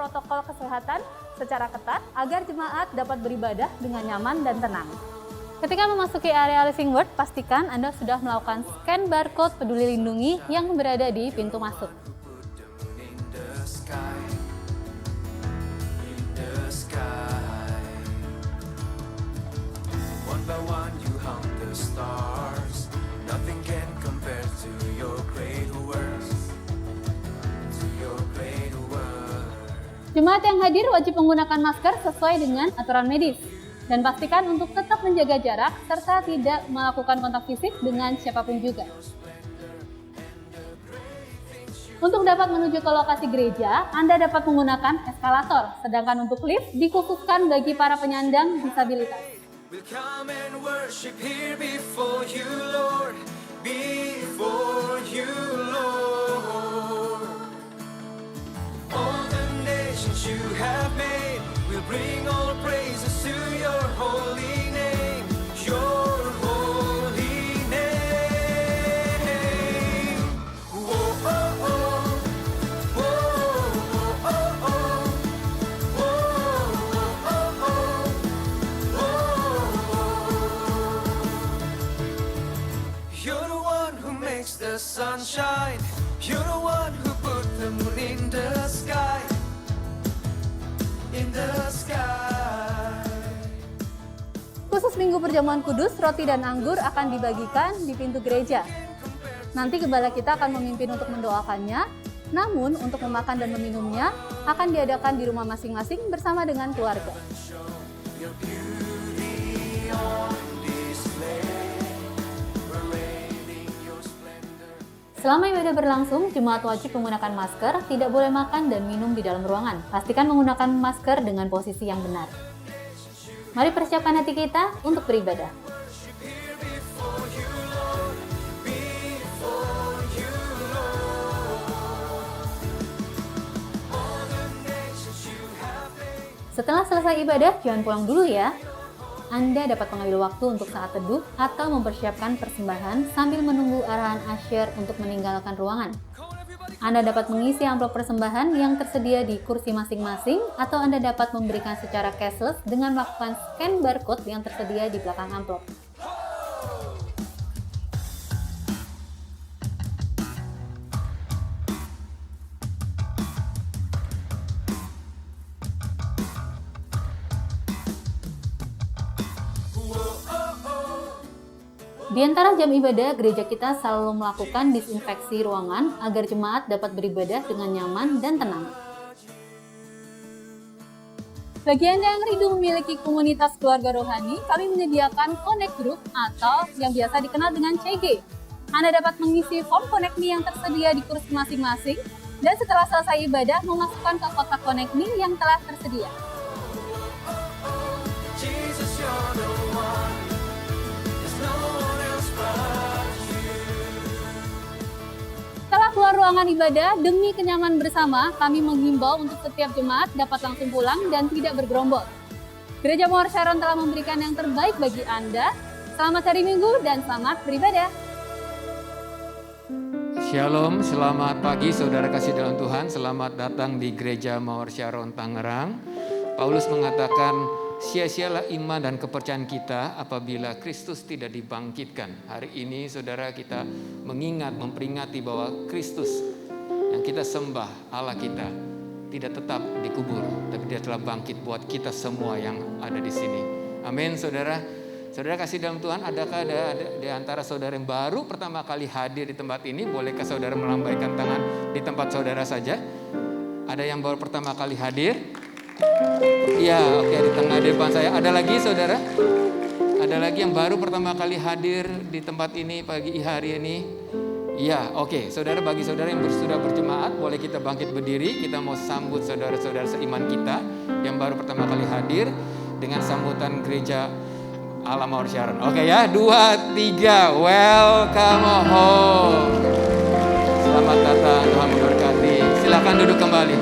protokol kesehatan secara ketat agar jemaat dapat beribadah dengan nyaman dan tenang. Ketika memasuki area Living Word, pastikan Anda sudah melakukan scan barcode Peduli Lindungi yang berada di pintu masuk. Jemaat yang hadir wajib menggunakan masker sesuai dengan aturan medis. Dan pastikan untuk tetap menjaga jarak serta tidak melakukan kontak fisik dengan siapapun juga. Untuk dapat menuju ke lokasi gereja, Anda dapat menggunakan eskalator, sedangkan untuk lift dikhususkan bagi para penyandang disabilitas. You have made, we'll bring all praises to your holy name, your holy name. Whoa, oh, oh. Whoa, oh, oh, oh. Whoa, oh, oh. Whoa. You're the one who makes the sun shine. You're the one who put the moon in the sky. Khusus Minggu Perjamuan Kudus, roti dan anggur akan dibagikan di pintu gereja. Nanti gembala kita akan memimpin untuk mendoakannya, namun untuk memakan dan meminumnya akan diadakan di rumah masing-masing bersama dengan keluarga. Selama ibadah berlangsung, jemaat wajib menggunakan masker, tidak boleh makan dan minum di dalam ruangan. Pastikan menggunakan masker dengan posisi yang benar. Mari persiapkan hati kita untuk beribadah. Setelah selesai ibadah, jangan pulang dulu ya. Anda dapat mengambil waktu untuk saat teduh atau mempersiapkan persembahan sambil menunggu arahan usher untuk meninggalkan ruangan. Anda dapat mengisi amplop persembahan yang tersedia di kursi masing-masing atau Anda dapat memberikan secara cashless dengan melakukan scan barcode yang tersedia di belakang amplop. Di antara jam ibadah, gereja kita selalu melakukan disinfeksi ruangan agar jemaat dapat beribadah dengan nyaman dan tenang. Bagi Anda yang rindu memiliki komunitas keluarga rohani, kami menyediakan Connect Group atau yang biasa dikenal dengan CG. Anda dapat mengisi form Connect Me yang tersedia di kursi masing-masing dan setelah selesai ibadah memasukkan ke kotak Connect Me yang telah tersedia. Setelah keluar ruangan ibadah, demi kenyamanan bersama, kami menghimbau untuk setiap jemaat dapat langsung pulang dan tidak bergerombol. Gereja Mawar Sharon telah memberikan yang terbaik bagi Anda. Selamat hari Minggu dan selamat beribadah. Shalom, selamat pagi saudara kasih dalam Tuhan. Selamat datang di Gereja Mawar Sharon Tangerang. Paulus mengatakan, sia-sialah iman dan kepercayaan kita apabila Kristus tidak dibangkitkan. Hari ini saudara kita mengingat, memperingati bahwa Kristus yang kita sembah, Allah kita, tidak tetap dikubur, tapi dia telah bangkit buat kita semua yang ada di sini. Amin saudara. Saudara kasih dalam Tuhan, adakah ada di antara saudara yang baru pertama kali hadir di tempat ini? Bolehkah saudara melambaikan tangan di tempat saudara saja? Ada yang baru pertama kali hadir? Iya, oke, di tengah depan saya. Ada lagi saudara? Ada lagi yang baru pertama kali hadir di tempat ini pagi hari ini? Iya, oke. Saudara, bagi saudara yang sudah berjemaat, boleh kita bangkit berdiri. Kita mau sambut saudara-saudara seiman kita yang baru pertama kali hadir dengan sambutan gereja Allah Mawar Sharon. Oke ya, 2, 3, welcome home. Selamat datang, Tuhan memberkati. Silakan duduk kembali.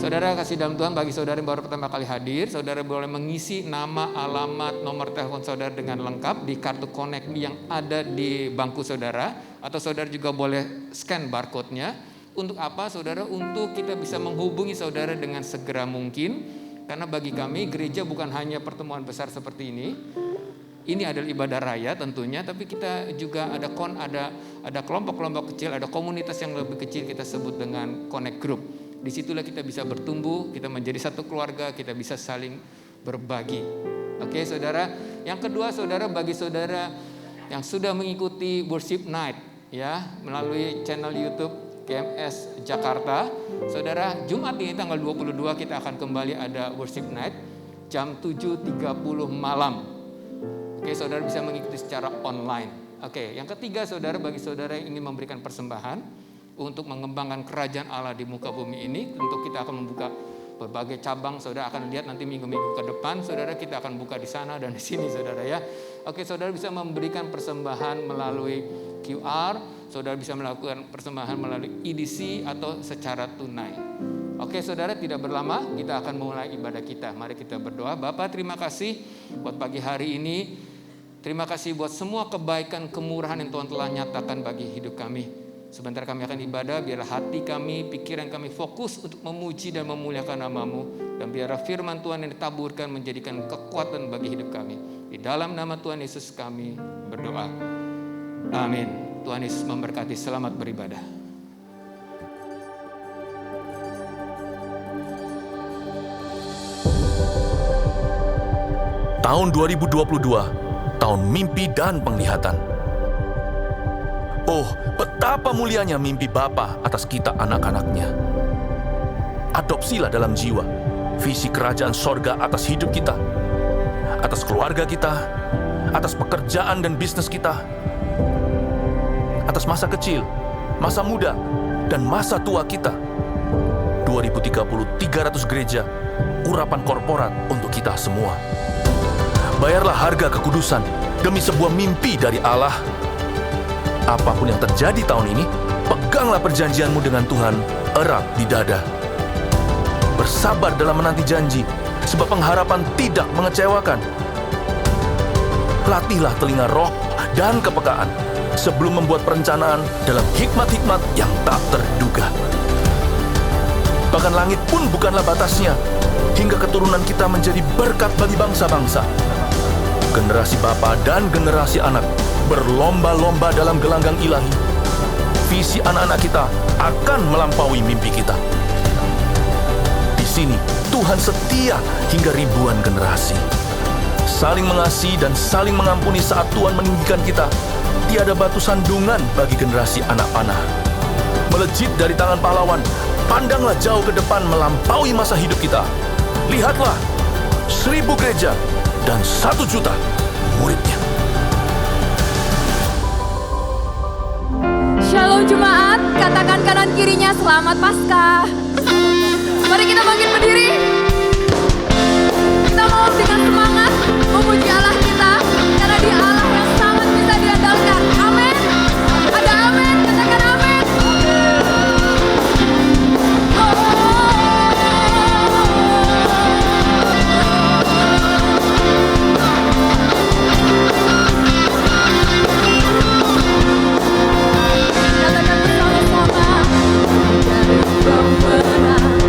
Saudara kasih dalam Tuhan, bagi saudara yang baru pertama kali hadir, saudara boleh mengisi nama, alamat, nomor telepon saudara dengan lengkap di kartu Connect Me yang ada di bangku saudara, atau saudara juga boleh scan barcode-nya Untuk apa saudara? Untuk kita bisa menghubungi saudara dengan segera mungkin. Karena bagi kami gereja bukan hanya pertemuan besar seperti ini. Ini adalah ibadah raya tentunya, tapi kita juga ada kelompok-kelompok kecil, ada komunitas yang lebih kecil, kita sebut dengan connect group. Disitulah kita bisa bertumbuh, kita menjadi satu keluarga, kita bisa saling berbagi. Oke saudara. Yang kedua saudara, bagi saudara yang sudah mengikuti worship night ya melalui channel YouTube GMS Jakarta, saudara, Jumat ini tanggal 22 kita akan kembali ada worship night jam 7.30 malam. Oke, saudara bisa mengikuti secara online. Oke, yang ketiga saudara, bagi saudara yang ingin memberikan persembahan untuk mengembangkan kerajaan Allah di muka bumi ini, tentu kita akan membuka berbagai cabang. Saudara akan lihat nanti minggu-minggu ke depan, saudara, kita akan buka di sana dan di sini saudara ya. Oke, saudara bisa memberikan persembahan melalui QR, saudara bisa melakukan persembahan melalui EDC atau secara tunai. Oke saudara, tidak berlama kita akan mulai ibadah kita. Mari kita berdoa. Bapa, terima kasih buat pagi hari ini. Terima kasih buat semua kebaikan, kemurahan yang Tuhan telah nyatakan bagi hidup kami. Sebentar kami akan ibadah, biarlah hati kami, pikiran kami fokus untuk memuji dan memuliakan nama-Mu. Dan biarlah firman Tuhan yang ditaburkan menjadikan kekuatan bagi hidup kami. Di dalam nama Tuhan Yesus kami berdoa. Amin. Tuhan Yesus memberkati. Selamat beribadah. Tahun 2022, tahun mimpi dan penglihatan. Oh, betapa mulianya mimpi Bapa atas kita anak-anaknya. Adopsilah dalam jiwa visi kerajaan sorga atas hidup kita, atas keluarga kita, atas pekerjaan dan bisnis kita, atas masa kecil, masa muda, dan masa tua kita. 2030, 300 gereja, urapan korporat untuk kita semua. Bayarlah harga kekudusan demi sebuah mimpi dari Allah. Apapun yang terjadi tahun ini, peganglah perjanjianmu dengan Tuhan erat di dada. Bersabar dalam menanti janji, sebab pengharapan tidak mengecewakan. Latihlah telinga roh dan kepekaan sebelum membuat perencanaan dalam hikmat-hikmat yang tak terduga. Bahkan langit pun bukanlah batasnya, hingga keturunan kita menjadi berkat bagi bangsa-bangsa. Generasi bapa dan generasi anak berlomba-lomba dalam gelanggang ilahi. Visi anak-anak kita akan melampaui mimpi kita. Di sini Tuhan setia hingga ribuan generasi. Saling mengasihi dan saling mengampuni saat Tuhan meninggikan kita. Tiada batu sandungan bagi generasi anak panah. Melejit dari tangan pahlawan, pandanglah jauh ke depan melampaui masa hidup kita. Lihatlah, 1000 gereja dan 1 juta muridnya. Shalom jemaat, katakan kanan kirinya selamat Paskah. Mari kita bangkit berdiri. Kita mau dengan semangat memuji Allah kita, karena Dia Allah yang sangat bisa diandalkan. Amin. Ada amin, katakan amin. Katakan bersama-sama, dari yang menang.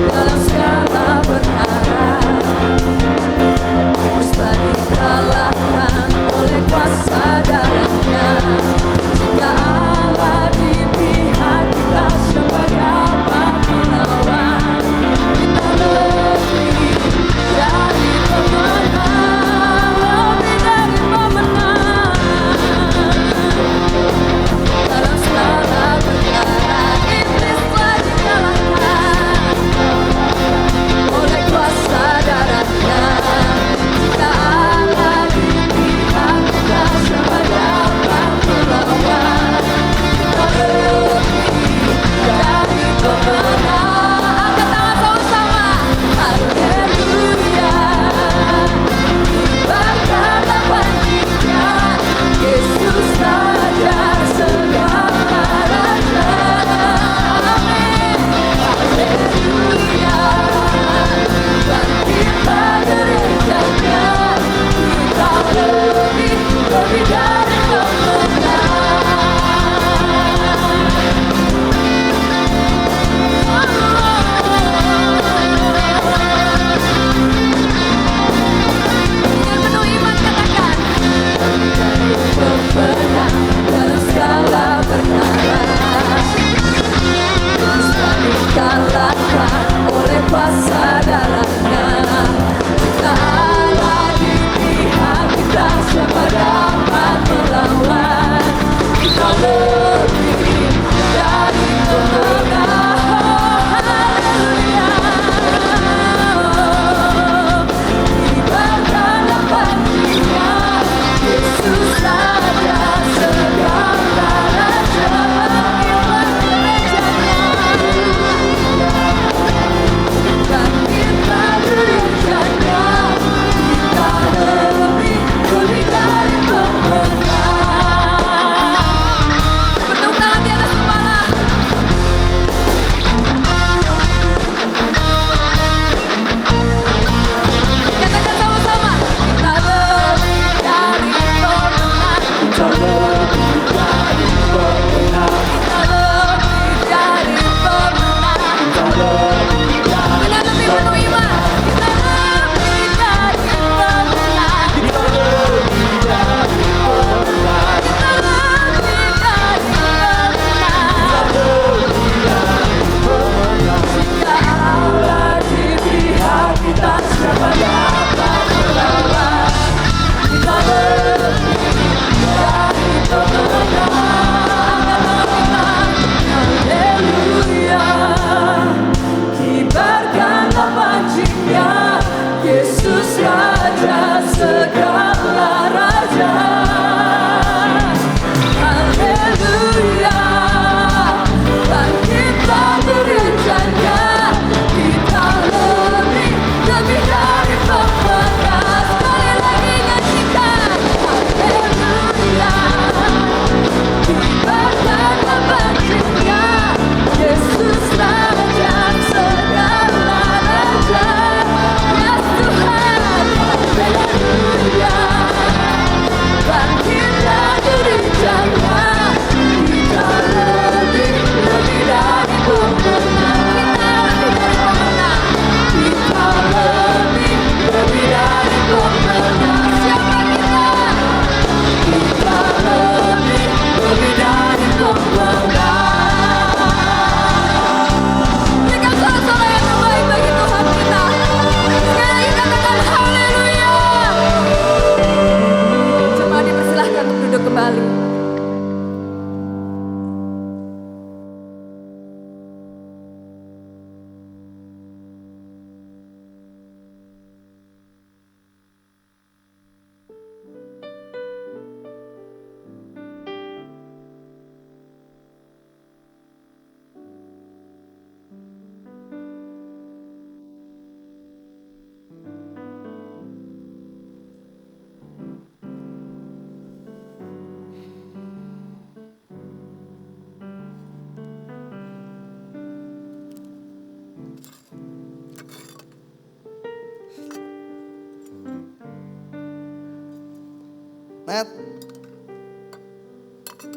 Net.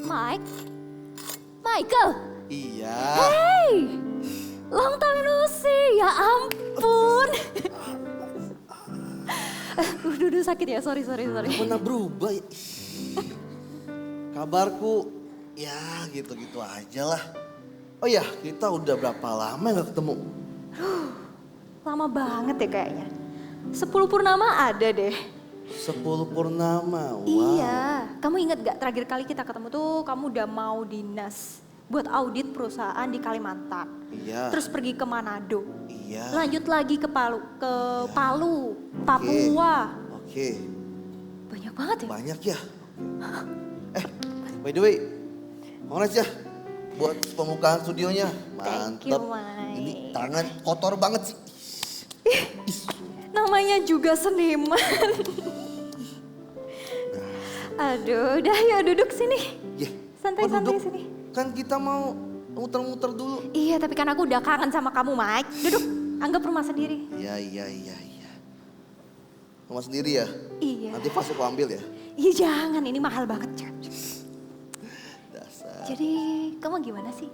Mike? Michael? Iya. Hey! Long time no see, ya ampun. Duh, sakit ya, sorry. Pernah berubah ya. Kabarku ya gitu-gitu aja lah. Oh ya, kita udah berapa lama gak ketemu? Lama banget ya kayaknya. 10 purnama ada deh. 10 purnama, wow. Iya, kamu inget gak terakhir kali kita ketemu tuh kamu udah mau dinas buat audit perusahaan di Kalimantan. Iya. Terus pergi ke Manado. Iya. Lanjut lagi ke Palu, Papua. Oke. Banyak banget ya? Banyak ya. By the way, congrats ya buat pembukaan studionya. Thank you, Mantep. Mike. Ini tangan kotor banget sih. Namanya juga seniman. Aduh, udah yuk duduk sini. Yeah. Santai-santai duduk? sini. Kan kita mau muter-muter dulu. Iya, tapi kan aku udah kangen sama kamu, Mike. Duduk, anggap rumah sendiri. Iya. Rumah sendiri ya? Iya. Nanti pas aku ambil ya? Iya jangan, ini mahal banget. Dasar. Jadi kamu gimana sih?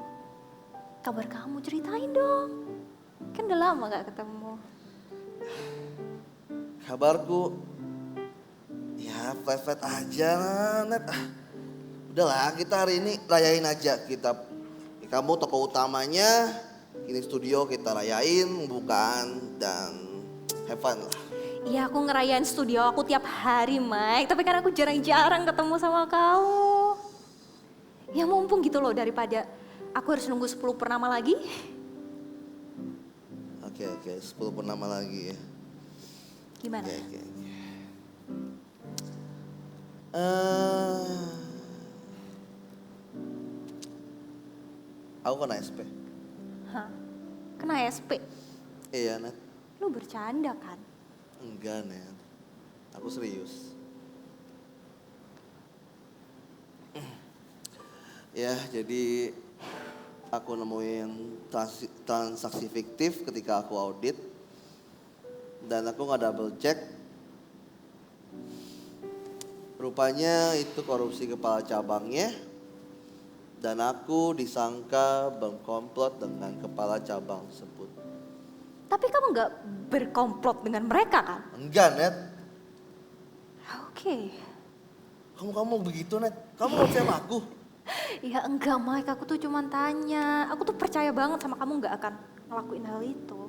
Kabar kamu ceritain dong. Kan udah lama gak ketemu. Kabarku, ya flat-flat aja Net. Udahlah kita hari ini rayain aja. Kamu toko utamanya, ini studio kita rayain, pembukaan dan have fun lah. Iya aku ngerayain studio aku tiap hari Mike. Tapi kan aku jarang-jarang ketemu sama kamu. Ya mumpung gitu loh daripada aku harus nunggu 10 purnama lagi. Oke, 10 purnama lagi ya. Gimana? Oke. Aku kena SP. Hah? Kena SP? Iya Net. Lu bercanda kan? Enggak Net. Aku serius. Ya jadi aku nemuin transaksi fiktif ketika aku audit. Dan aku gak double check. Rupanya itu korupsi kepala cabangnya. Dan aku disangka berkomplot dengan kepala cabang tersebut. Tapi kamu gak berkomplot dengan mereka kan? Enggak Net. Oke. Kamu begitu Net. Kamu gak percaya sama aku? Ya enggak Mike, aku tuh cuman tanya. Aku tuh percaya banget sama kamu gak akan ngelakuin hal itu.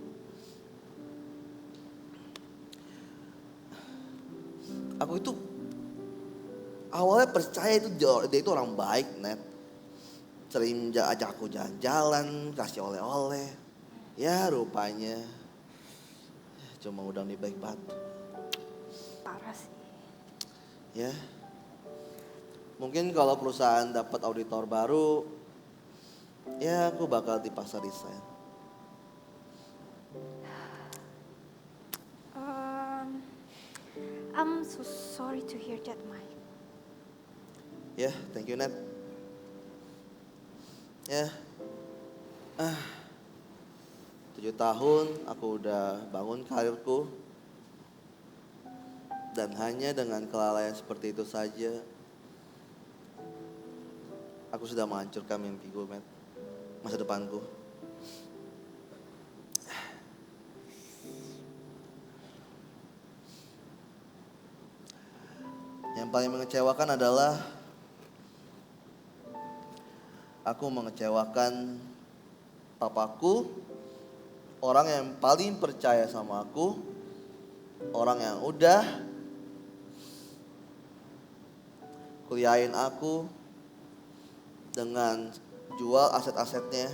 Aku itu awalnya percaya dia itu orang baik Net. Sering ajak aku jalan-jalan, kasih oleh-oleh. Ya rupanya cuma udang di balik batu. Parah sih. Ya. Mungkin kalau perusahaan dapat auditor baru, ya aku bakal dipaksa resign. I'm so sorry to hear that, Mike. Ya, thank you Net. Ya. 7 tahun aku udah bangun karirku. Dan hanya dengan kelalaian seperti itu saja, aku sudah menghancurkan mimpiku, Matt. Masa depanku. Yang paling mengecewakan adalah aku mengecewakan papaku, orang yang paling percaya sama aku, orang yang udah kuliahin aku dengan jual aset-asetnya.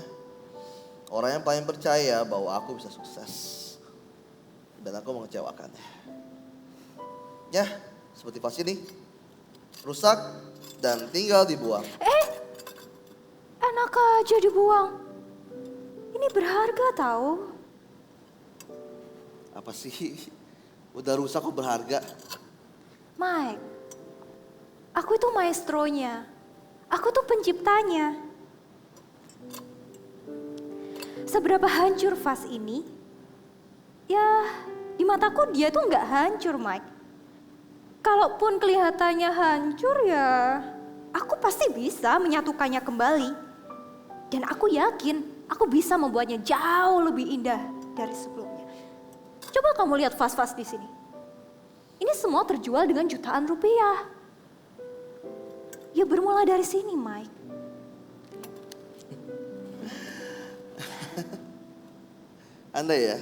Orang yang paling percaya bahwa aku bisa sukses. Dan aku mengecewakannya. Ya, seperti vas ini. Rusak dan tinggal dibuang. Enak aja dibuang. Ini berharga tahu. Apa sih? Udah rusak kok berharga. Mike, aku itu maestronya. Aku tuh penciptanya. Seberapa hancur vas ini? Ya, di mataku dia tuh nggak hancur, Mike. kalaupun kelihatannya hancur ya, aku pasti bisa menyatukannya kembali. Dan aku yakin aku bisa membuatnya jauh lebih indah dari sebelumnya. Coba kamu lihat vas-vas di sini. Ini semua terjual dengan jutaan rupiah. Ya bermula dari sini, Mike. Andai ya,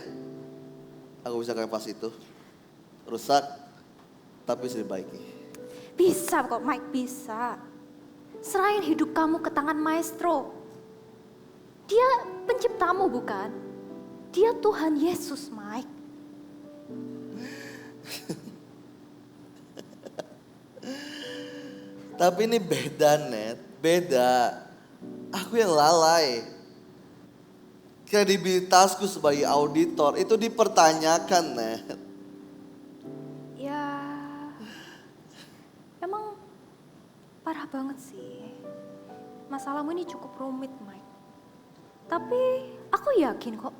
aku bisa kayak vas itu. Rusak, tapi bisa diperbaiki. Bisa kok Mike, bisa. Serahin hidup kamu ke tangan maestro. Dia penciptamu bukan? Dia Tuhan Yesus, Mike. Tapi ini beda, Net. Beda. Aku yang lalai. Kredibilitasku sebagai auditor itu dipertanyakan, Net. Ya, emang parah banget sih. Masalahmu ini cukup rumit, Mike. Tapi aku yakin kok,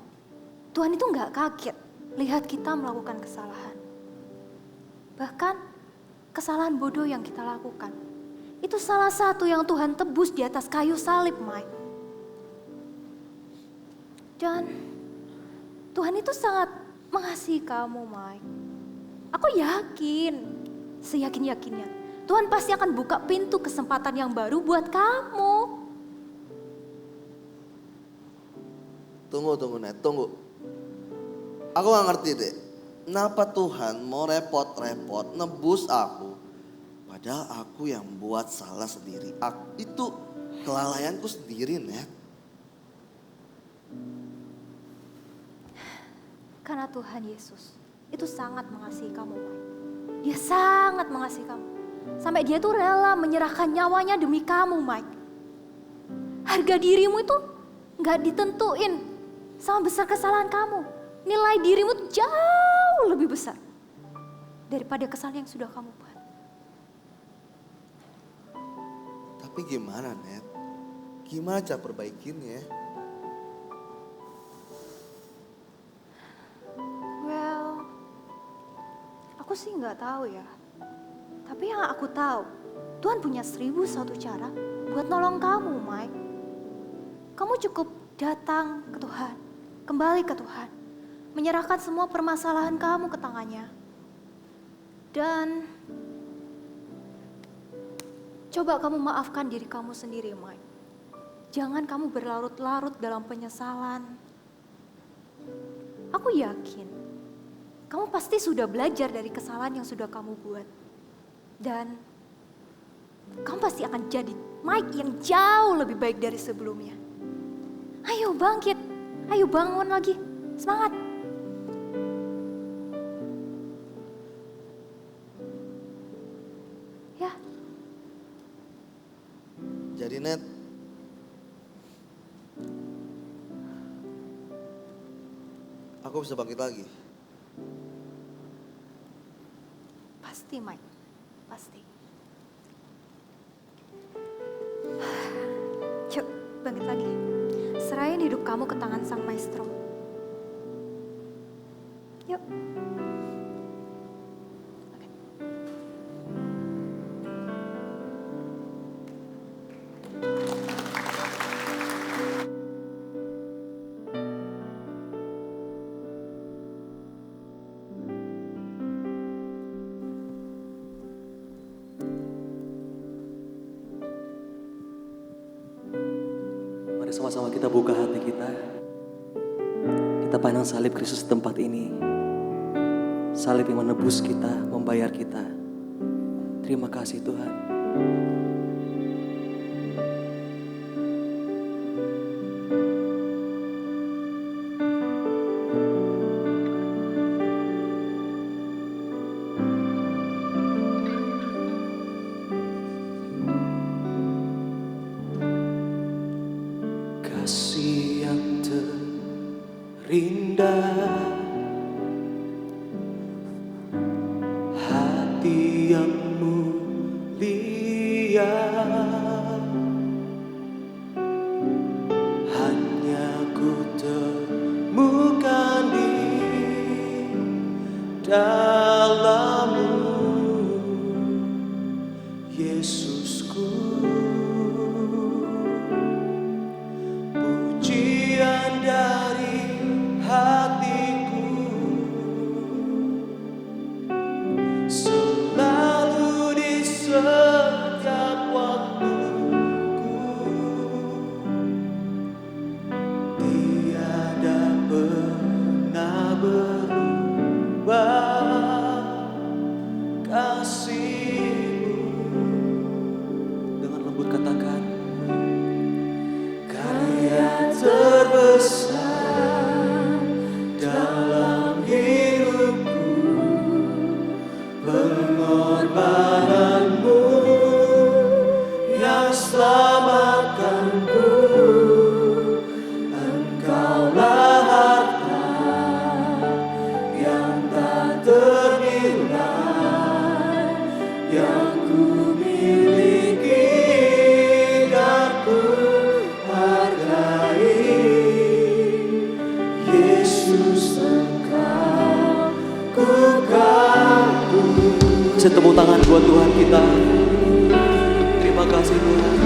Tuhan itu gak kaget lihat kita melakukan kesalahan. Bahkan kesalahan bodoh yang kita lakukan, itu salah satu yang Tuhan tebus di atas kayu salib, Mike. Dan Tuhan itu sangat mengasihi kamu, Mike. Aku yakin, seyakin-yakinnya, Tuhan pasti akan buka pintu kesempatan yang baru buat kamu. Tunggu, Net, tunggu. Aku gak ngerti deh, kenapa Tuhan mau repot-repot nebus aku, padahal aku yang buat salah sendiri. Itu kelalaianku sendiri, Net. Karena Tuhan Yesus itu sangat mengasihi kamu, Mike. Dia sangat mengasihi kamu. Sampai dia tuh rela menyerahkan nyawanya demi kamu, Mike. Harga dirimu itu gak ditentuin sama besar kesalahan kamu. Nilai dirimu tuh jauh lebih besar daripada kesalahan yang sudah kamu buat. Tapi gimana, Net? Gimana cara perbaikinnya? Well, aku sih nggak tahu ya. Tapi yang aku tahu, Tuhan punya 1001 cara buat nolong kamu, Mike. Kamu cukup datang ke Tuhan, kembali ke Tuhan, menyerahkan semua permasalahan kamu ke tangannya. Dan coba kamu maafkan diri kamu sendiri, Mike. Jangan kamu berlarut-larut dalam penyesalan. Aku yakin, kamu pasti sudah belajar dari kesalahan yang sudah kamu buat. Dan kamu pasti akan jadi Mike yang jauh lebih baik dari sebelumnya. Ayo bangkit, ayo bangun lagi, semangat. Ya. Jadi, Net, aku bisa bangkit lagi. Pasti, Mike. Pasti. Yuk, bangkit lagi. Serahin hidup kamu ke tangan Sang Maestro. Yuk. Oke. Mari sama-sama kita buka hati kita. Kita pandang salib Kristus di tempat ini. Salib yang menebus kita, membayar kita. Terima kasih Tuhan. Kasih yang terindah, hati yang mulia, hanya ku temukan di dalam-Mu. kasih tepuk tangan buat Tuhan kita. Terima kasih Tuhan.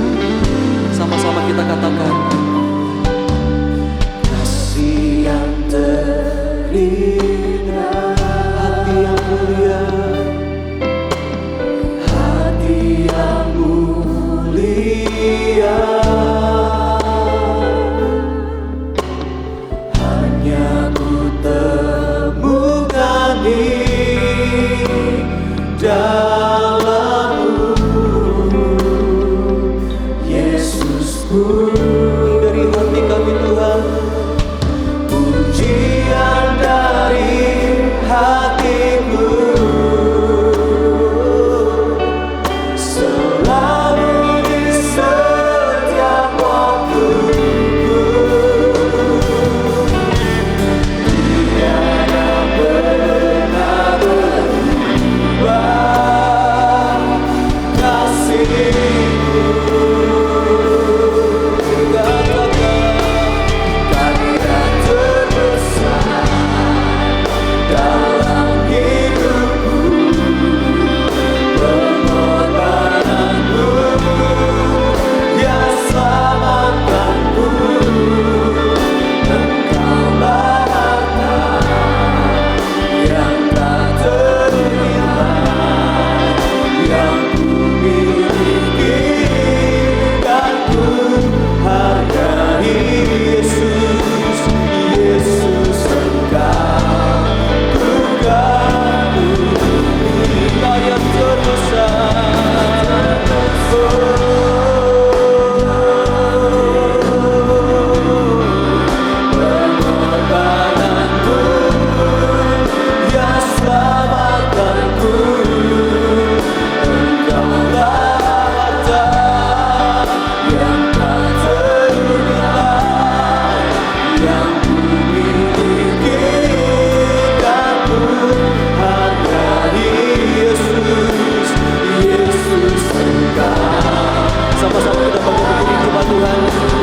Sama-sama kita katakan. Kasih yang terindah, hati yang mulia, hati yang mulia. Hanya ku temukan di dalam-Mu, Yesusku. Dari hati kami Tuhan, pujian dari hatiku, selalu di setiap waktuku. Tiada pernah berubah kasih-Mu. Sama-sama kita bangun berdiri di depan Tuhan.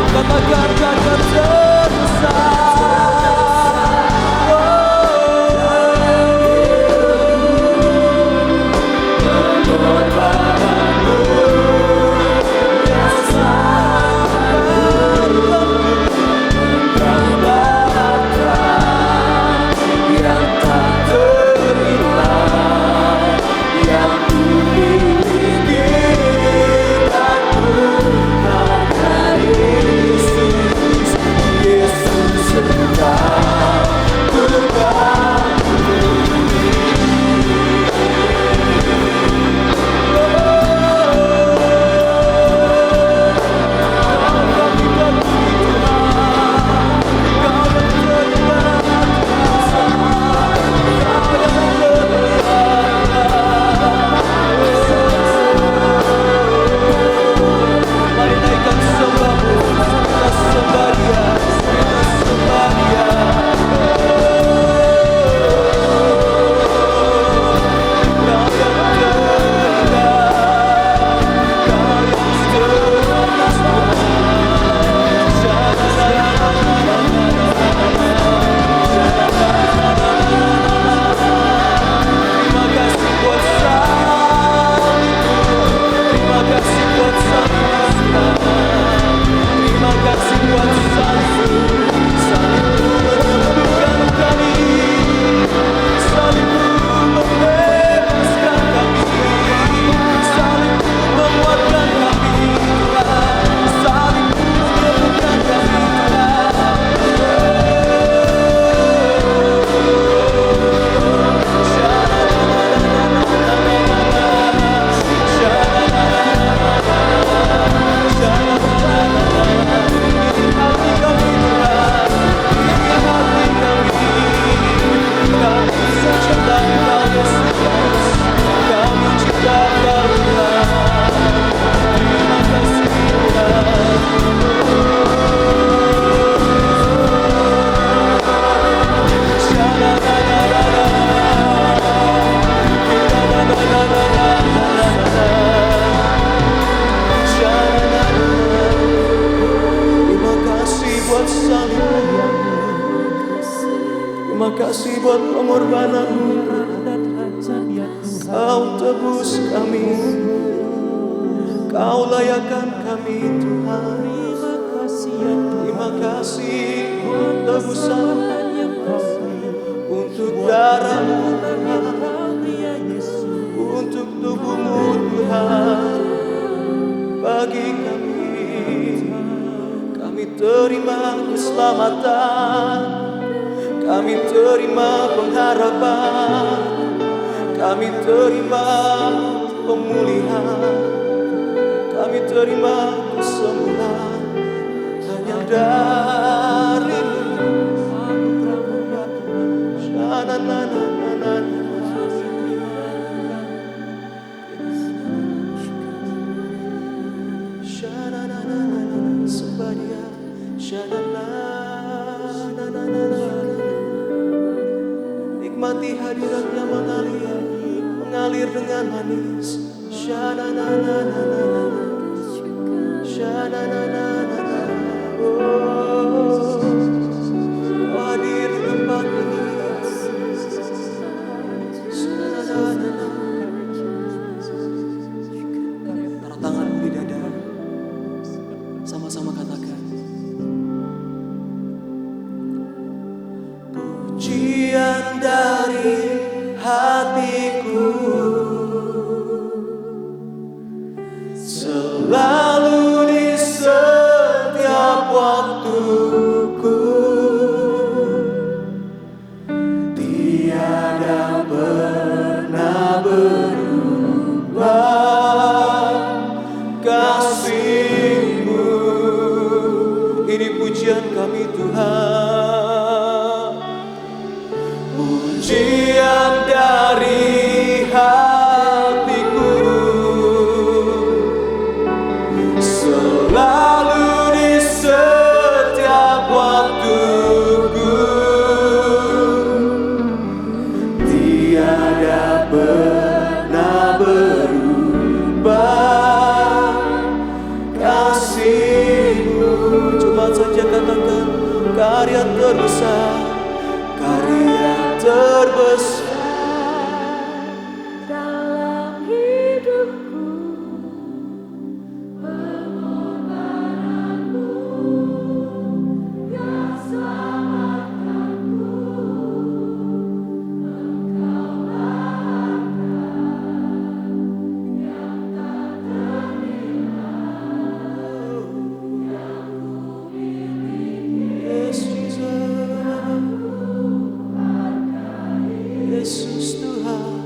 Katakan jangan tersesat. Pengorbananmu yang selamatkan, Engkau dapat yang tak ternilai, yang ku miliki. Terima kasih buat pengorbanan-Mu. Kau tebus kami, Kau layakkan kami Tuhan. Terima kasih tebusan untuk darah-Mu Tuhan, untuk tubuh-Mu Tuhan. Bagi kami terima keselamatan, kami terima pengharapan, kami terima pemulihan, kami terima kesembuhan hanya dari-Mu. Nikmati hadiratnya mengalir dengan manis. Oh, Kau hadir di tempat ini. Taruh tanganmu di dada, sama-sama katakan. Pujian dari hatiku selalu di setiap waktuku, tiada pernah berubah kasih-Mu. Ini pujian kami Tuhan, pujian dari hatiku selalu di setiap waktuku, tiada pernah berubah kasih-Mu. Cuma saja katakan karya terbesar, karya terbesar dalam hidupku, pengorbananmu yang selamatkanku, Engkau harta yang tak ternilai yang ku miliki. Yes, Jesus. Yesus Tuhan,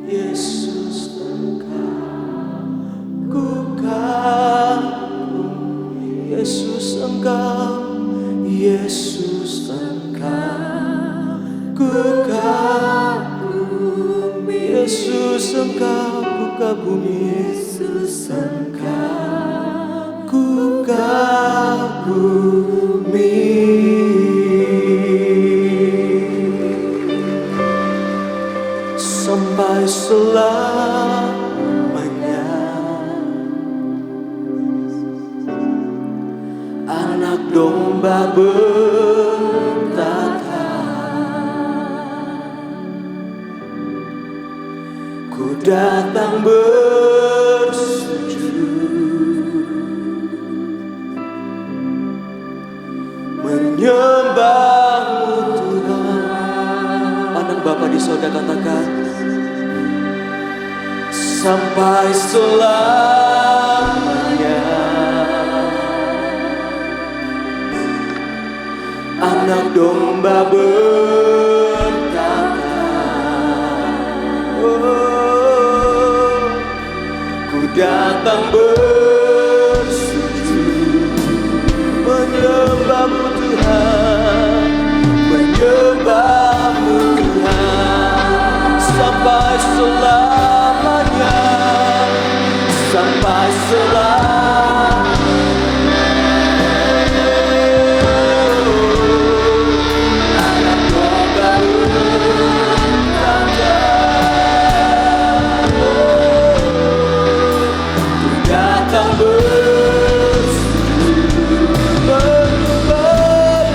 Yesus Engkau ku kagum. Yesus Engkau, Yesus Engkau ku kagum. Yesus Engkau ku kagumi, Yesus Engkau ku kagumi. Sampai selamanya anak domba bertata, ku datang bersujud menyembah-Mu Tuhan. Anak Bapa di sorga katakan, sampai selamanya anak domba berkata, oh, ku datang bersujud menyembah-Mu Tuhan, menyembah-Mu Tuhan sampai selamanya, sampai selamanya. Anak domba bertanda, ku datang bersujud menyembah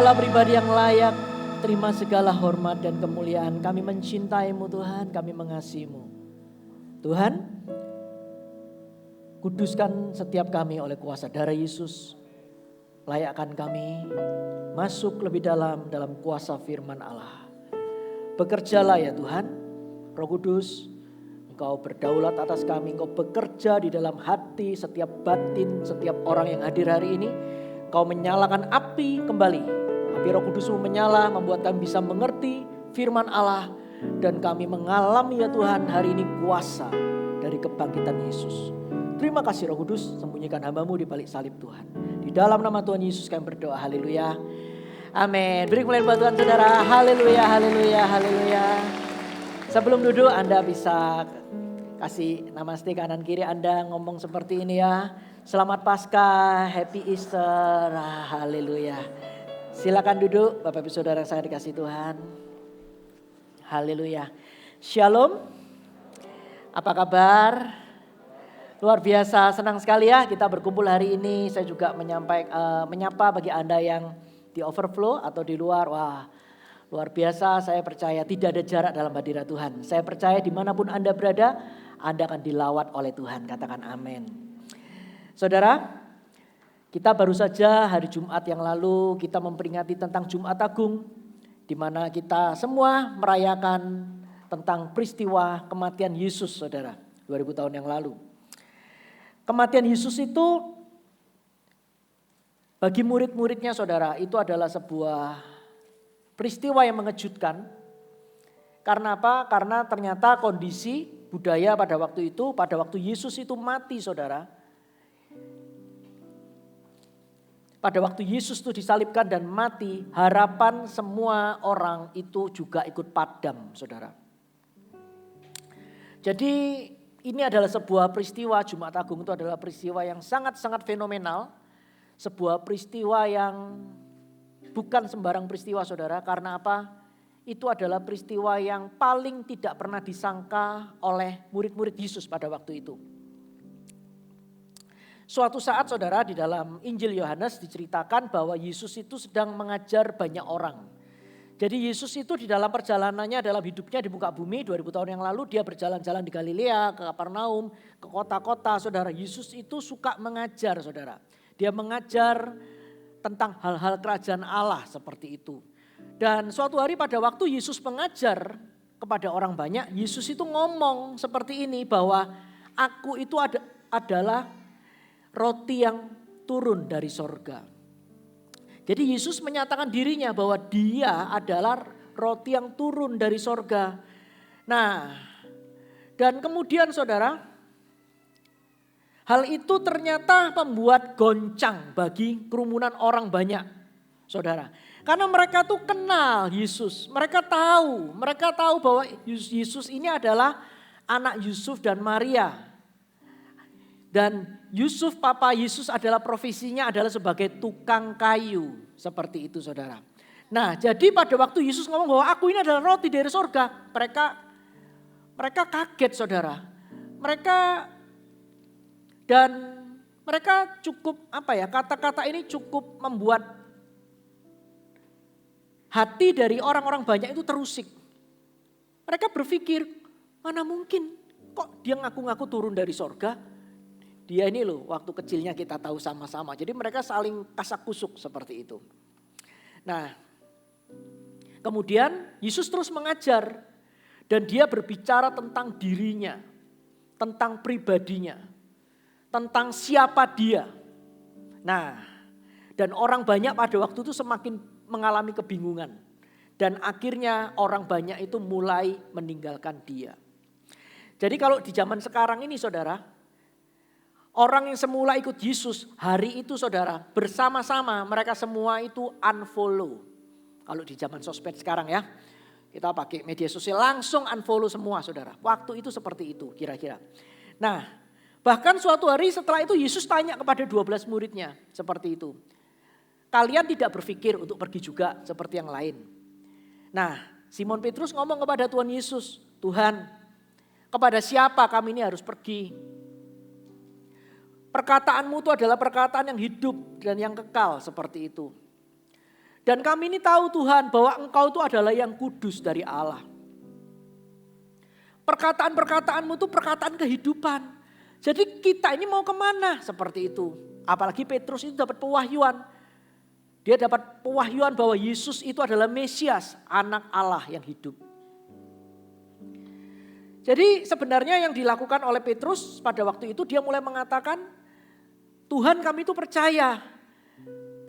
adalah pribadi yang layak. Terima segala hormat dan kemuliaan. Kami mencintai-Mu Tuhan, kami mengasihi-Mu. Tuhan, kuduskan setiap kami oleh kuasa darah Yesus. Layakkan kami masuk lebih dalam kuasa firman Allah. Bekerjalah ya Tuhan, Roh Kudus, Engkau berdaulat atas kami, Engkau bekerja di dalam hati setiap batin, setiap orang yang hadir hari ini. Engkau menyalakan api kembali. Api Roh Kudus-Mu menyala, membuat kami bisa mengerti firman Allah. Dan kami mengalami ya Tuhan hari ini kuasa dari kebangkitan Yesus. Terima kasih Roh Kudus, sembunyikan hamba-Mu di balik salib Tuhan. Di dalam nama Tuhan Yesus kami berdoa, haleluya. Amin. Beri kemuliaan buat Tuhan saudara, haleluya, haleluya, haleluya. Sebelum duduk Anda bisa kasih namaste kanan kiri Anda, ngomong seperti ini ya. Selamat Paskah, Happy Easter, haleluya. Silakan duduk Bapak Ibu Saudara yang sangat dikasih Tuhan. Haleluya. Shalom. Apa kabar? Luar biasa, senang sekali ya kita berkumpul hari ini. Saya juga menyapa bagi Anda yang di overflow atau di luar. Wah, luar biasa, saya percaya tidak ada jarak dalam hadirat Tuhan. Saya percaya dimanapun Anda berada, Anda akan dilawat oleh Tuhan. Katakan amin. Saudara, kita baru saja hari Jumat yang lalu kita memperingati tentang Jumat Agung. Di mana kita semua merayakan tentang peristiwa kematian Yesus, saudara, 2000 tahun yang lalu. Kematian Yesus itu bagi murid-muridnya, saudara, itu adalah sebuah peristiwa yang mengejutkan. Karena apa? Karena ternyata kondisi budaya pada waktu itu, pada waktu Yesus itu mati, saudara. Pada waktu Yesus itu disalibkan dan mati, harapan semua orang itu juga ikut padam, saudara. Jadi ini adalah sebuah peristiwa, Jumat Agung itu adalah peristiwa yang sangat-sangat fenomenal. Sebuah peristiwa yang bukan sembarang peristiwa, saudara. Karena apa? Itu adalah peristiwa yang paling tidak pernah disangka oleh murid-murid Yesus pada waktu itu. Suatu saat, saudara, di dalam Injil Yohanes diceritakan bahwa Yesus itu sedang mengajar banyak orang. Jadi Yesus itu di dalam perjalanannya dalam hidupnya di muka bumi 2000 tahun yang lalu dia berjalan-jalan di Galilea, ke Kapernaum, ke kota-kota, saudara. Yesus itu suka mengajar, saudara. Dia mengajar tentang hal-hal kerajaan Allah seperti itu. Dan suatu hari pada waktu Yesus mengajar kepada orang banyak, Yesus itu ngomong seperti ini bahwa aku itu adalah roti yang turun dari sorga. Jadi Yesus menyatakan dirinya bahwa dia adalah roti yang turun dari sorga. Nah, dan kemudian saudara, hal itu ternyata membuat goncang bagi kerumunan orang banyak, saudara. Karena mereka tuh kenal Yesus, mereka tahu bahwa Yesus ini adalah anak Yusuf dan Maria. Dan Yusuf, papa Yesus adalah profesinya adalah sebagai tukang kayu. Seperti itu, saudara. Nah, jadi pada waktu Yesus ngomong bahwa aku ini adalah roti dari sorga. Mereka kaget, saudara. Mereka cukup kata-kata ini cukup membuat hati dari orang-orang banyak itu terusik. Mereka berpikir, mana mungkin kok dia ngaku-ngaku turun dari sorga. Dia ini loh waktu kecilnya kita tahu sama-sama. Jadi mereka saling kasak kusuk seperti itu. Nah, kemudian Yesus terus mengajar. Dan dia berbicara tentang dirinya. Tentang pribadinya. Tentang siapa dia. Nah, dan orang banyak pada waktu itu semakin mengalami kebingungan. Dan akhirnya orang banyak itu mulai meninggalkan dia. Jadi kalau di zaman sekarang ini, saudara, orang yang semula ikut Yesus hari itu, saudara, bersama-sama mereka semua itu unfollow. Kalau di zaman sosmed sekarang ya, kita pakai media sosial langsung unfollow semua, saudara. Waktu itu seperti itu kira-kira. Nah, bahkan suatu hari setelah itu Yesus tanya kepada 12 muridnya seperti itu. Kalian tidak berpikir untuk pergi juga seperti yang lain? Nah, Simon Petrus ngomong kepada Tuhan Yesus, Tuhan, kepada siapa kami ini harus pergi? Perkataanmu itu adalah perkataan yang hidup dan yang kekal seperti itu. Dan kami ini tahu Tuhan bahwa Engkau itu adalah yang kudus dari Allah. Perkataan-perkataanmu itu perkataan kehidupan. Jadi kita ini mau kemana seperti itu. Apalagi Petrus itu dapat pewahyuan. Dia dapat pewahyuan bahwa Yesus itu adalah Mesias, anak Allah yang hidup. Jadi sebenarnya yang dilakukan oleh Petrus pada waktu itu dia mulai mengatakan, Tuhan kami itu percaya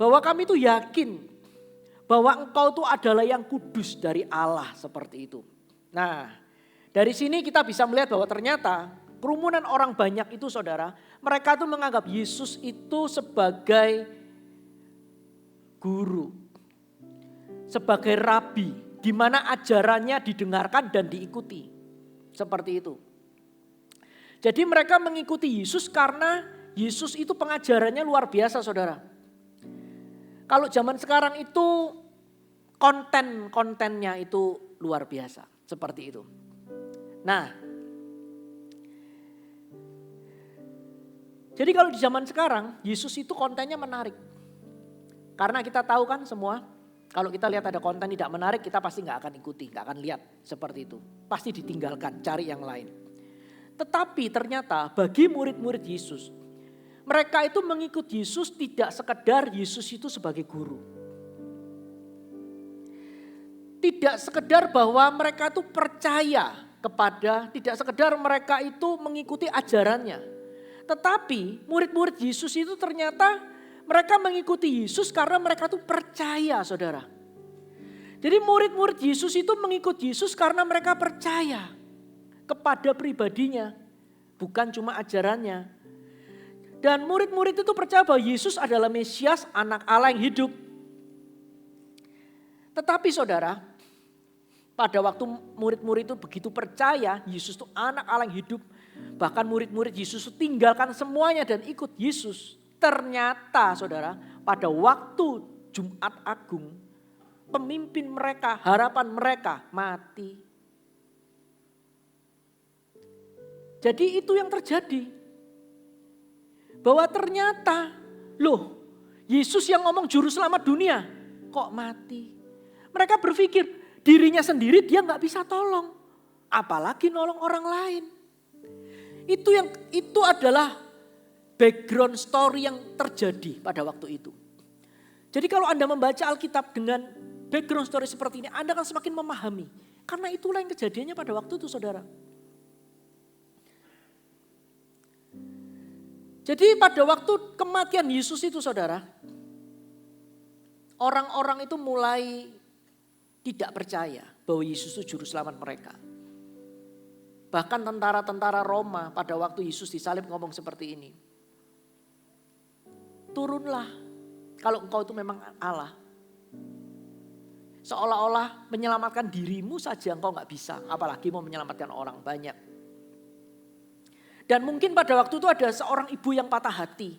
bahwa kami itu yakin bahwa Engkau itu adalah yang kudus dari Allah seperti itu. Nah, dari sini kita bisa melihat bahwa ternyata kerumunan orang banyak itu saudara, mereka itu menganggap Yesus itu sebagai guru, sebagai rabi, di mana ajarannya didengarkan dan diikuti. Seperti itu. Jadi mereka mengikuti Yesus karena Yesus itu pengajarannya luar biasa saudara. Kalau zaman sekarang itu kontennya itu luar biasa. Seperti itu. Nah. Jadi kalau di zaman sekarang Yesus itu kontennya menarik. Karena kita tahu kan semua. Kalau kita lihat ada konten tidak menarik, kita pasti nggak akan ikuti, nggak akan lihat seperti itu. Pasti ditinggalkan, cari yang lain. Tetapi ternyata bagi murid-murid Yesus, mereka itu mengikut Yesus tidak sekedar Yesus itu sebagai guru. Tidak sekedar bahwa mereka itu percaya kepada, tidak sekedar mereka itu mengikuti ajarannya. Tetapi murid-murid Yesus itu ternyata mereka mengikuti Yesus karena mereka tuh percaya saudara. Jadi murid-murid Yesus itu mengikuti Yesus karena mereka percaya kepada pribadinya. Bukan cuma ajarannya. Dan murid-murid itu percaya bahwa Yesus adalah Mesias, anak Allah yang hidup. Tetapi saudara, pada waktu murid-murid itu begitu percaya Yesus itu anak Allah yang hidup. Bahkan murid-murid Yesus itu tinggalkan semuanya dan ikut Yesus. Ternyata saudara pada waktu Jumat Agung pemimpin mereka, harapan mereka mati. Jadi itu yang terjadi. Bahwa ternyata loh Yesus yang ngomong juru selamat dunia kok mati. Mereka berpikir dirinya sendiri dia gak bisa tolong. Apalagi nolong orang lain. Itu adalah background story yang terjadi pada waktu itu. Jadi kalau Anda membaca Alkitab dengan background story seperti ini, Anda akan semakin memahami. Karena itulah yang kejadiannya pada waktu itu saudara. Jadi pada waktu kematian Yesus itu saudara, orang-orang itu mulai tidak percaya bahwa Yesus itu juru selamat mereka. Bahkan tentara-tentara Roma pada waktu Yesus disalib ngomong seperti ini. Turunlah kalau engkau itu memang Allah. Seolah-olah menyelamatkan dirimu saja engkau gak bisa. Apalagi mau menyelamatkan orang banyak. Dan mungkin pada waktu itu ada seorang ibu yang patah hati.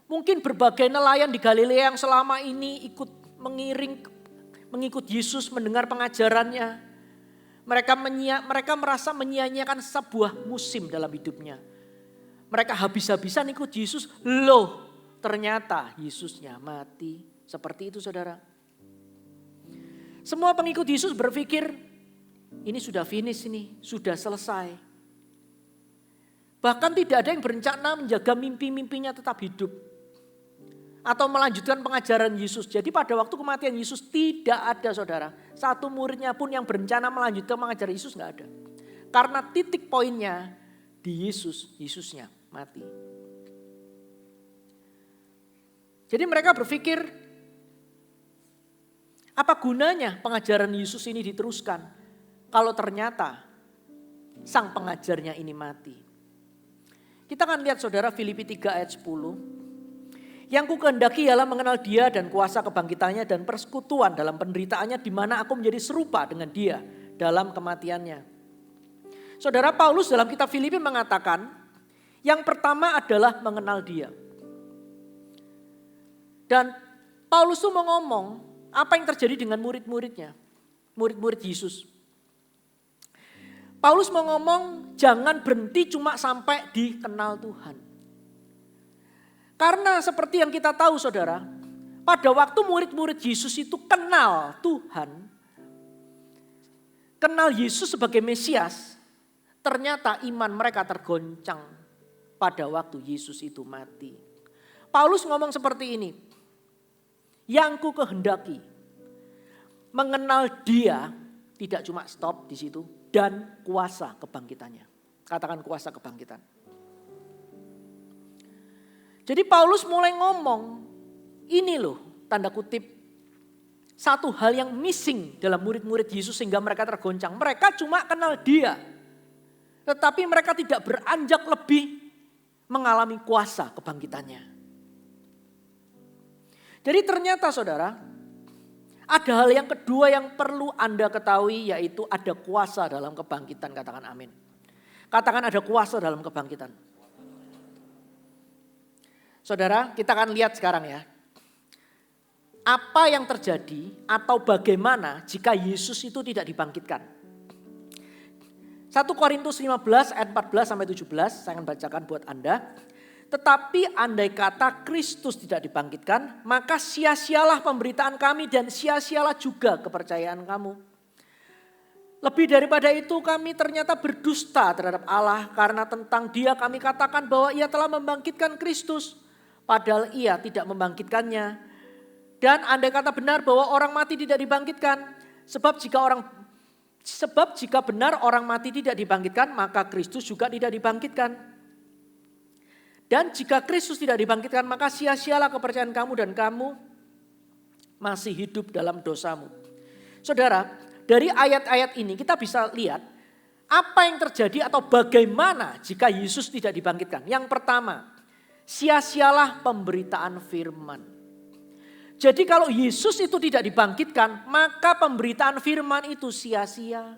Mungkin berbagai nelayan di Galilea yang selama ini mengikut Yesus, mendengar pengajarannya. Mereka merasa menyia-nyiakan sebuah musim dalam hidupnya. Mereka habis-habisan ikut Yesus. Loh, ternyata Yesusnya mati. Seperti itu saudara. Semua pengikut Yesus berpikir ini sudah finish ini, sudah selesai. Bahkan tidak ada yang berencana menjaga mimpi-mimpinya tetap hidup. Atau melanjutkan pengajaran Yesus. Jadi pada waktu kematian Yesus tidak ada saudara. Satu muridnya pun yang berencana melanjutkan pengajaran Yesus gak ada. Karena titik poinnya di Yesus, Yesusnya mati. Jadi mereka berpikir, apa gunanya pengajaran Yesus ini diteruskan kalau ternyata sang pengajarnya ini mati. Kita akan lihat saudara Filipi 3 ayat 10. Yang kukehendaki ialah mengenal dia dan kuasa kebangkitannya dan persekutuan dalam penderitaannya di mana aku menjadi serupa dengan dia dalam kematiannya. Saudara Paulus dalam kitab Filipi mengatakan yang pertama adalah mengenal dia. Dan Paulus tuh mau ngomong apa yang terjadi dengan murid-muridnya. Murid-murid Yesus. Paulus mau ngomong jangan berhenti cuma sampai dikenal Tuhan. Karena seperti yang kita tahu saudara. pada waktu murid-murid Yesus itu kenal Tuhan, kenal Yesus sebagai Mesias, ternyata iman mereka tergoncang pada waktu Yesus itu mati. Paulus ngomong seperti ini, yang ku kehendaki, mengenal dia, tidak cuma stop di situ, dan kuasa kebangkitannya. Katakan kuasa kebangkitan. Jadi Paulus mulai ngomong, ini loh tanda kutip, satu hal yang missing dalam murid-murid Yesus sehingga mereka tergoncang. Mereka cuma kenal dia. Tetapi mereka tidak beranjak lebih mengalami kuasa kebangkitannya. Jadi ternyata saudara, ada hal yang kedua yang perlu Anda ketahui, yaitu ada kuasa dalam kebangkitan. Katakan amin. Katakan ada kuasa dalam kebangkitan. Saudara, kita akan lihat sekarang ya. Apa yang terjadi atau bagaimana jika Yesus itu tidak dibangkitkan. 1 Korintus 15 ayat 14 sampai 17, saya akan bacakan buat Anda. Tetapi andai kata Kristus tidak dibangkitkan, maka sia-sialah pemberitaan kami dan sia-sialah juga kepercayaan kamu. Lebih daripada itu kami ternyata berdusta terhadap Allah karena tentang Dia kami katakan bahwa Ia telah membangkitkan Kristus. Padahal Ia tidak membangkitkannya. Dan andai kata benar bahwa orang mati tidak dibangkitkan. Sebab jika benar orang mati tidak dibangkitkan, maka Kristus juga tidak dibangkitkan. Dan jika Kristus tidak dibangkitkan, maka sia-sialah kepercayaan kamu dan kamu masih hidup dalam dosamu. Saudara, dari ayat-ayat ini kita bisa lihat apa yang terjadi atau bagaimana jika Yesus tidak dibangkitkan. Yang pertama, sia-sialah pemberitaan firman. Jadi kalau Yesus itu tidak dibangkitkan, maka pemberitaan firman itu sia-sia.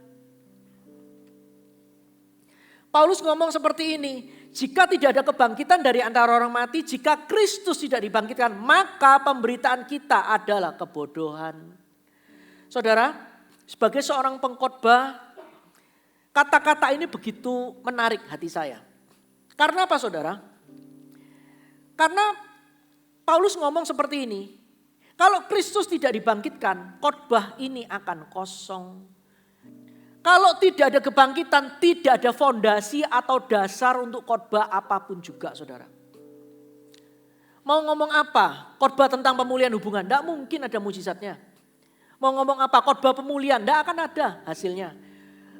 Paulus ngomong seperti ini, jika tidak ada kebangkitan dari antara orang mati, jika Kristus tidak dibangkitkan, maka pemberitaan kita adalah kebodohan. Saudara, sebagai seorang pengkhotbah, kata-kata ini begitu menarik hati saya. Karena apa saudara? Karena Paulus ngomong seperti ini, kalau Kristus tidak dibangkitkan, khotbah ini akan kosong. Kalau tidak ada kebangkitan, tidak ada fondasi atau dasar untuk khotbah apapun juga saudara. Mau ngomong apa? Khotbah tentang pemulihan hubungan, tidak mungkin ada mujizatnya. Mau ngomong apa? Khotbah pemulihan, tidak akan ada hasilnya.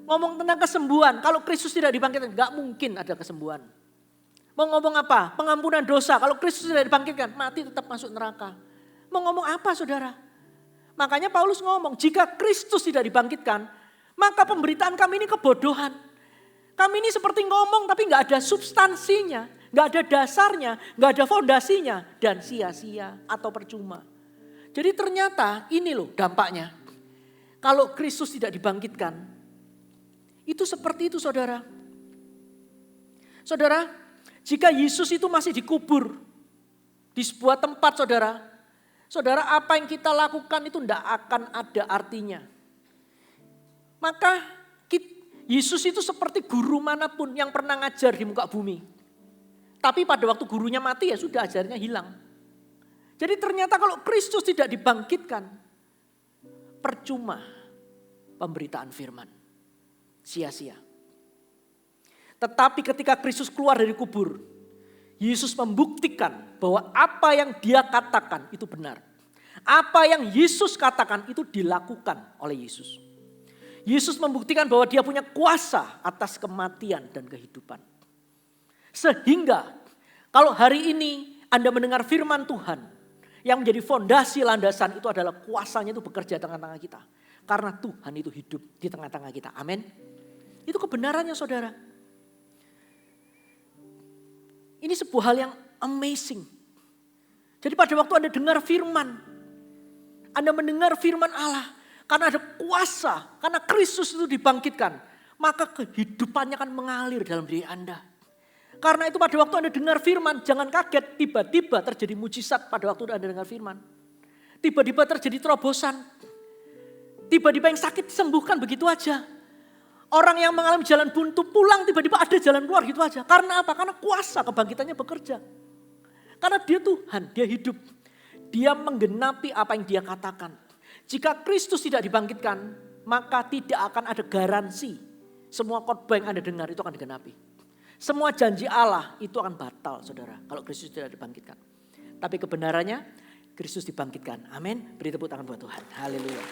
Ngomong tentang kesembuhan, kalau Kristus tidak dibangkitkan, tidak mungkin ada kesembuhan. Mau ngomong apa? Pengampunan dosa. Kalau Kristus tidak dibangkitkan, mati tetap masuk neraka. Mau ngomong apa saudara? Makanya Paulus ngomong, jika Kristus tidak dibangkitkan, maka pemberitaan kami ini kebodohan. Kami ini seperti ngomong tapi gak ada substansinya, gak ada dasarnya, gak ada fondasinya, dan sia-sia atau percuma. Jadi ternyata ini loh dampaknya. Kalau Kristus tidak dibangkitkan, itu seperti itu saudara. Saudara, jika Yesus itu masih dikubur di sebuah tempat saudara, saudara apa yang kita lakukan itu tidak akan ada artinya. Maka Yesus itu seperti guru manapun yang pernah ngajar di muka bumi. Tapi pada waktu gurunya mati ya sudah ajarnya hilang. Jadi ternyata kalau Kristus tidak dibangkitkan, percuma pemberitaan firman. Sia-sia. Tetapi ketika Kristus keluar dari kubur, Yesus membuktikan bahwa apa yang Dia katakan itu benar. Apa yang Yesus katakan itu dilakukan oleh Yesus. Yesus membuktikan bahwa Dia punya kuasa atas kematian dan kehidupan. Sehingga kalau hari ini Anda mendengar firman Tuhan, yang menjadi fondasi landasan itu adalah kuasanya itu bekerja di tengah-tengah kita. Karena Tuhan itu hidup di tengah-tengah kita. Amin. Itu kebenarannya saudara. Ini sebuah hal yang amazing. Jadi pada waktu Anda dengar firman, Anda mendengar firman Allah, karena ada kuasa, karena Kristus itu dibangkitkan, maka kehidupannya akan mengalir dalam diri Anda. Karena itu pada waktu Anda dengar firman, jangan kaget, tiba-tiba terjadi mujizat pada waktu Anda dengar firman. Tiba-tiba terjadi terobosan. Tiba-tiba yang sakit disembuhkan begitu aja. Orang yang mengalami jalan buntu pulang tiba-tiba ada jalan keluar gitu aja. Karena apa? Karena kuasa kebangkitannya bekerja. Karena Dia Tuhan, Dia hidup. Dia menggenapi apa yang dia katakan. Jika Kristus tidak dibangkitkan, maka tidak akan ada garansi. Semua khotbah yang Anda dengar itu akan digenapi. Semua janji Allah itu akan batal, saudara, kalau Kristus tidak dibangkitkan. Tapi kebenarannya, Kristus dibangkitkan. Amin. Beri tepuk tangan buat Tuhan. Haleluya.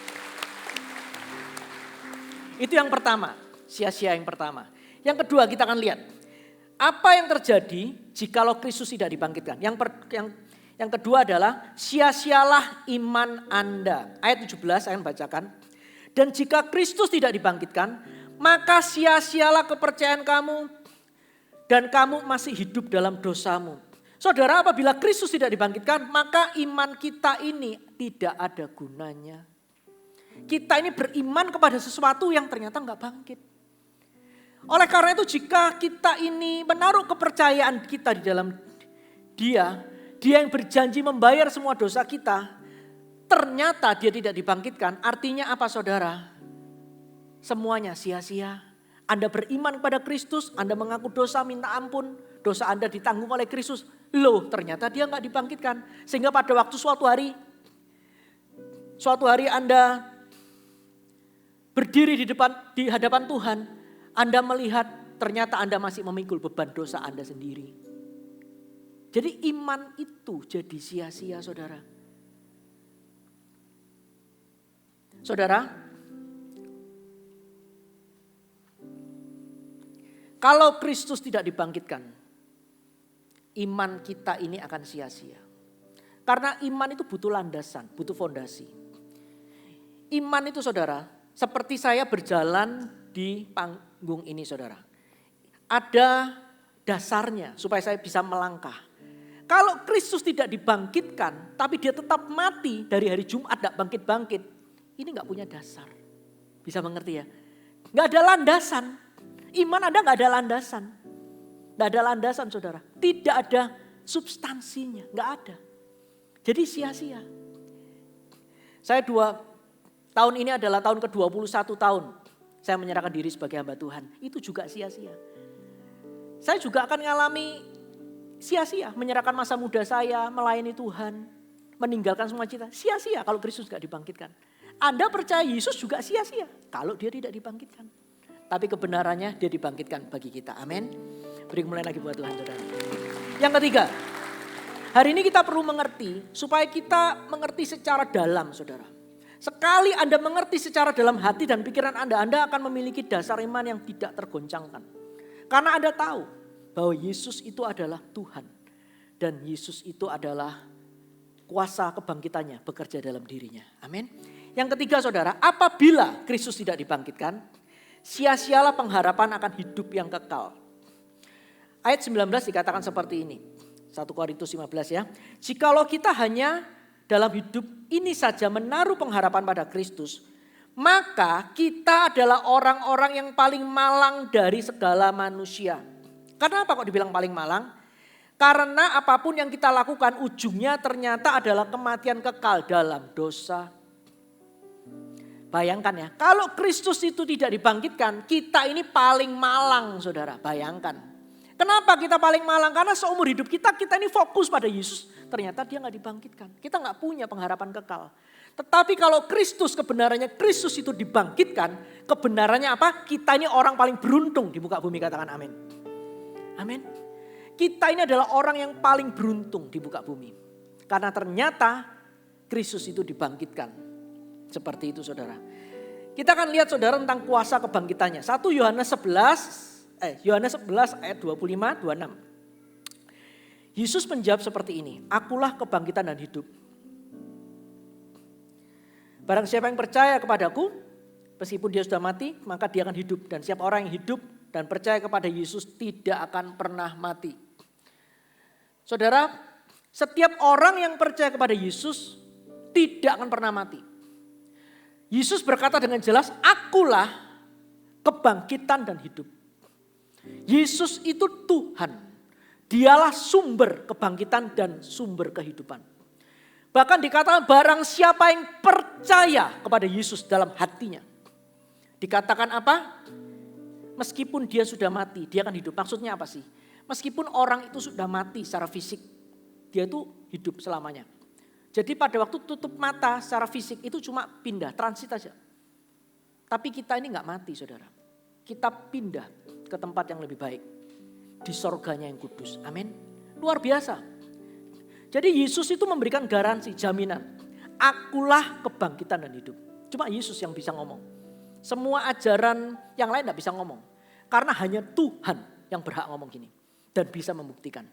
Itu yang pertama, sia-sia yang pertama. Yang kedua kita akan lihat, apa yang terjadi jikalau Kristus tidak dibangkitkan. Yang kedua adalah sia-sialah iman Anda. Ayat 17 saya akan bacakan. Dan jika Kristus tidak dibangkitkan, maka sia-sialah kepercayaan kamu dan kamu masih hidup dalam dosamu. Saudara, apabila Kristus tidak dibangkitkan, maka iman kita ini tidak ada gunanya. Kita ini beriman kepada sesuatu yang ternyata enggak bangkit. Oleh karena itu jika kita ini menaruh kepercayaan kita di dalam Dia yang berjanji membayar semua dosa kita, ternyata Dia tidak dibangkitkan, artinya apa saudara? Semuanya sia-sia. Anda beriman kepada Kristus, Anda mengaku dosa, minta ampun, dosa Anda ditanggung oleh Kristus. Loh, ternyata Dia enggak dibangkitkan. Sehingga pada waktu suatu hari Anda berdiri di hadapan Tuhan, Anda melihat ternyata Anda masih memikul beban dosa Anda sendiri. Jadi iman itu jadi sia-sia, saudara. Saudara, kalau Kristus tidak dibangkitkan, iman kita ini akan sia-sia. Karena iman itu butuh landasan, butuh fondasi. Iman itu saudara, seperti saya berjalan di panggung ini saudara. Ada dasarnya supaya saya bisa melangkah. Kalau Kristus tidak dibangkitkan, tapi dia tetap mati dari hari Jumat tidak bangkit-bangkit. Ini gak punya dasar. Bisa mengerti ya? Gak ada landasan. Iman Anda gak ada landasan. Gak ada landasan saudara. Tidak ada substansinya. Gak ada. Jadi sia-sia. Saya tahun ini adalah tahun ke-21 tahun. Saya menyerahkan diri sebagai hamba Tuhan. Itu juga sia-sia. Saya juga akan mengalami sia-sia. Menyerahkan masa muda saya, melayani Tuhan. Meninggalkan semua cita. Sia-sia kalau Kristus gak dibangkitkan. Anda percaya Yesus juga sia-sia kalau dia tidak dibangkitkan. Tapi kebenarannya dia dibangkitkan bagi kita. Amin. Beri kemuliaan lagi buat Tuhan saudara. Yang ketiga. Hari ini kita perlu mengerti supaya kita mengerti secara dalam saudara. Sekali Anda mengerti secara dalam hati dan pikiran Anda akan memiliki dasar iman yang tidak tergoncangkan. Karena Anda tahu bahwa Yesus itu adalah Tuhan. Dan Yesus itu adalah kuasa kebangkitannya bekerja dalam dirinya. Amin. Yang ketiga saudara, apabila Kristus tidak dibangkitkan, sia-sialah pengharapan akan hidup yang kekal. Ayat 19 dikatakan seperti ini. 1 Korintus 15 ya. Jikalau kita hanya dalam hidup ini saja menaruh pengharapan pada Kristus, maka kita adalah orang-orang yang paling malang dari segala manusia. Kenapa kok dibilang paling malang? Karena apapun yang kita lakukan ujungnya ternyata adalah kematian kekal dalam dosa. Bayangkan ya, kalau Kristus itu tidak dibangkitkan, kita ini paling malang saudara, bayangkan. Kenapa kita paling malang? Karena seumur hidup kita ini fokus pada Yesus. Ternyata dia gak dibangkitkan. Kita gak punya pengharapan kekal. Tetapi kalau Kristus, kebenarannya Kristus itu dibangkitkan. Kebenarannya apa? Kita ini orang paling beruntung di muka bumi, katakan amin. Amin. Kita ini adalah orang yang paling beruntung di muka bumi. Karena ternyata Kristus itu dibangkitkan. Seperti itu saudara. Kita akan lihat saudara tentang kuasa kebangkitannya. 1 Yohanes 11 ayat 25-26. Yesus menjawab seperti ini. Akulah kebangkitan dan hidup. Barang siapa yang percaya kepadaku, meskipun dia sudah mati, maka dia akan hidup. Dan siapa orang yang hidup dan percaya kepada Yesus tidak akan pernah mati. Saudara, setiap orang yang percaya kepada Yesus tidak akan pernah mati. Yesus berkata dengan jelas, akulah kebangkitan dan hidup. Yesus itu Tuhan. Dialah sumber kebangkitan dan sumber kehidupan. Bahkan dikatakan barang siapa yang percaya kepada Yesus dalam hatinya. Dikatakan apa? Meskipun dia sudah mati, dia akan hidup. Maksudnya apa sih? Meskipun orang itu sudah mati secara fisik, dia itu hidup selamanya. Jadi pada waktu tutup mata secara fisik itu cuma pindah, transit aja. Tapi kita ini nggak mati saudara. Kita pindah ke tempat yang lebih baik. Di sorganya yang kudus. Amin. Luar biasa. Jadi Yesus itu memberikan garansi, jaminan. Akulah kebangkitan dan hidup. Cuma Yesus yang bisa ngomong. Semua ajaran yang lain nggak bisa ngomong. Karena hanya Tuhan yang berhak ngomong gini. Dan bisa membuktikan.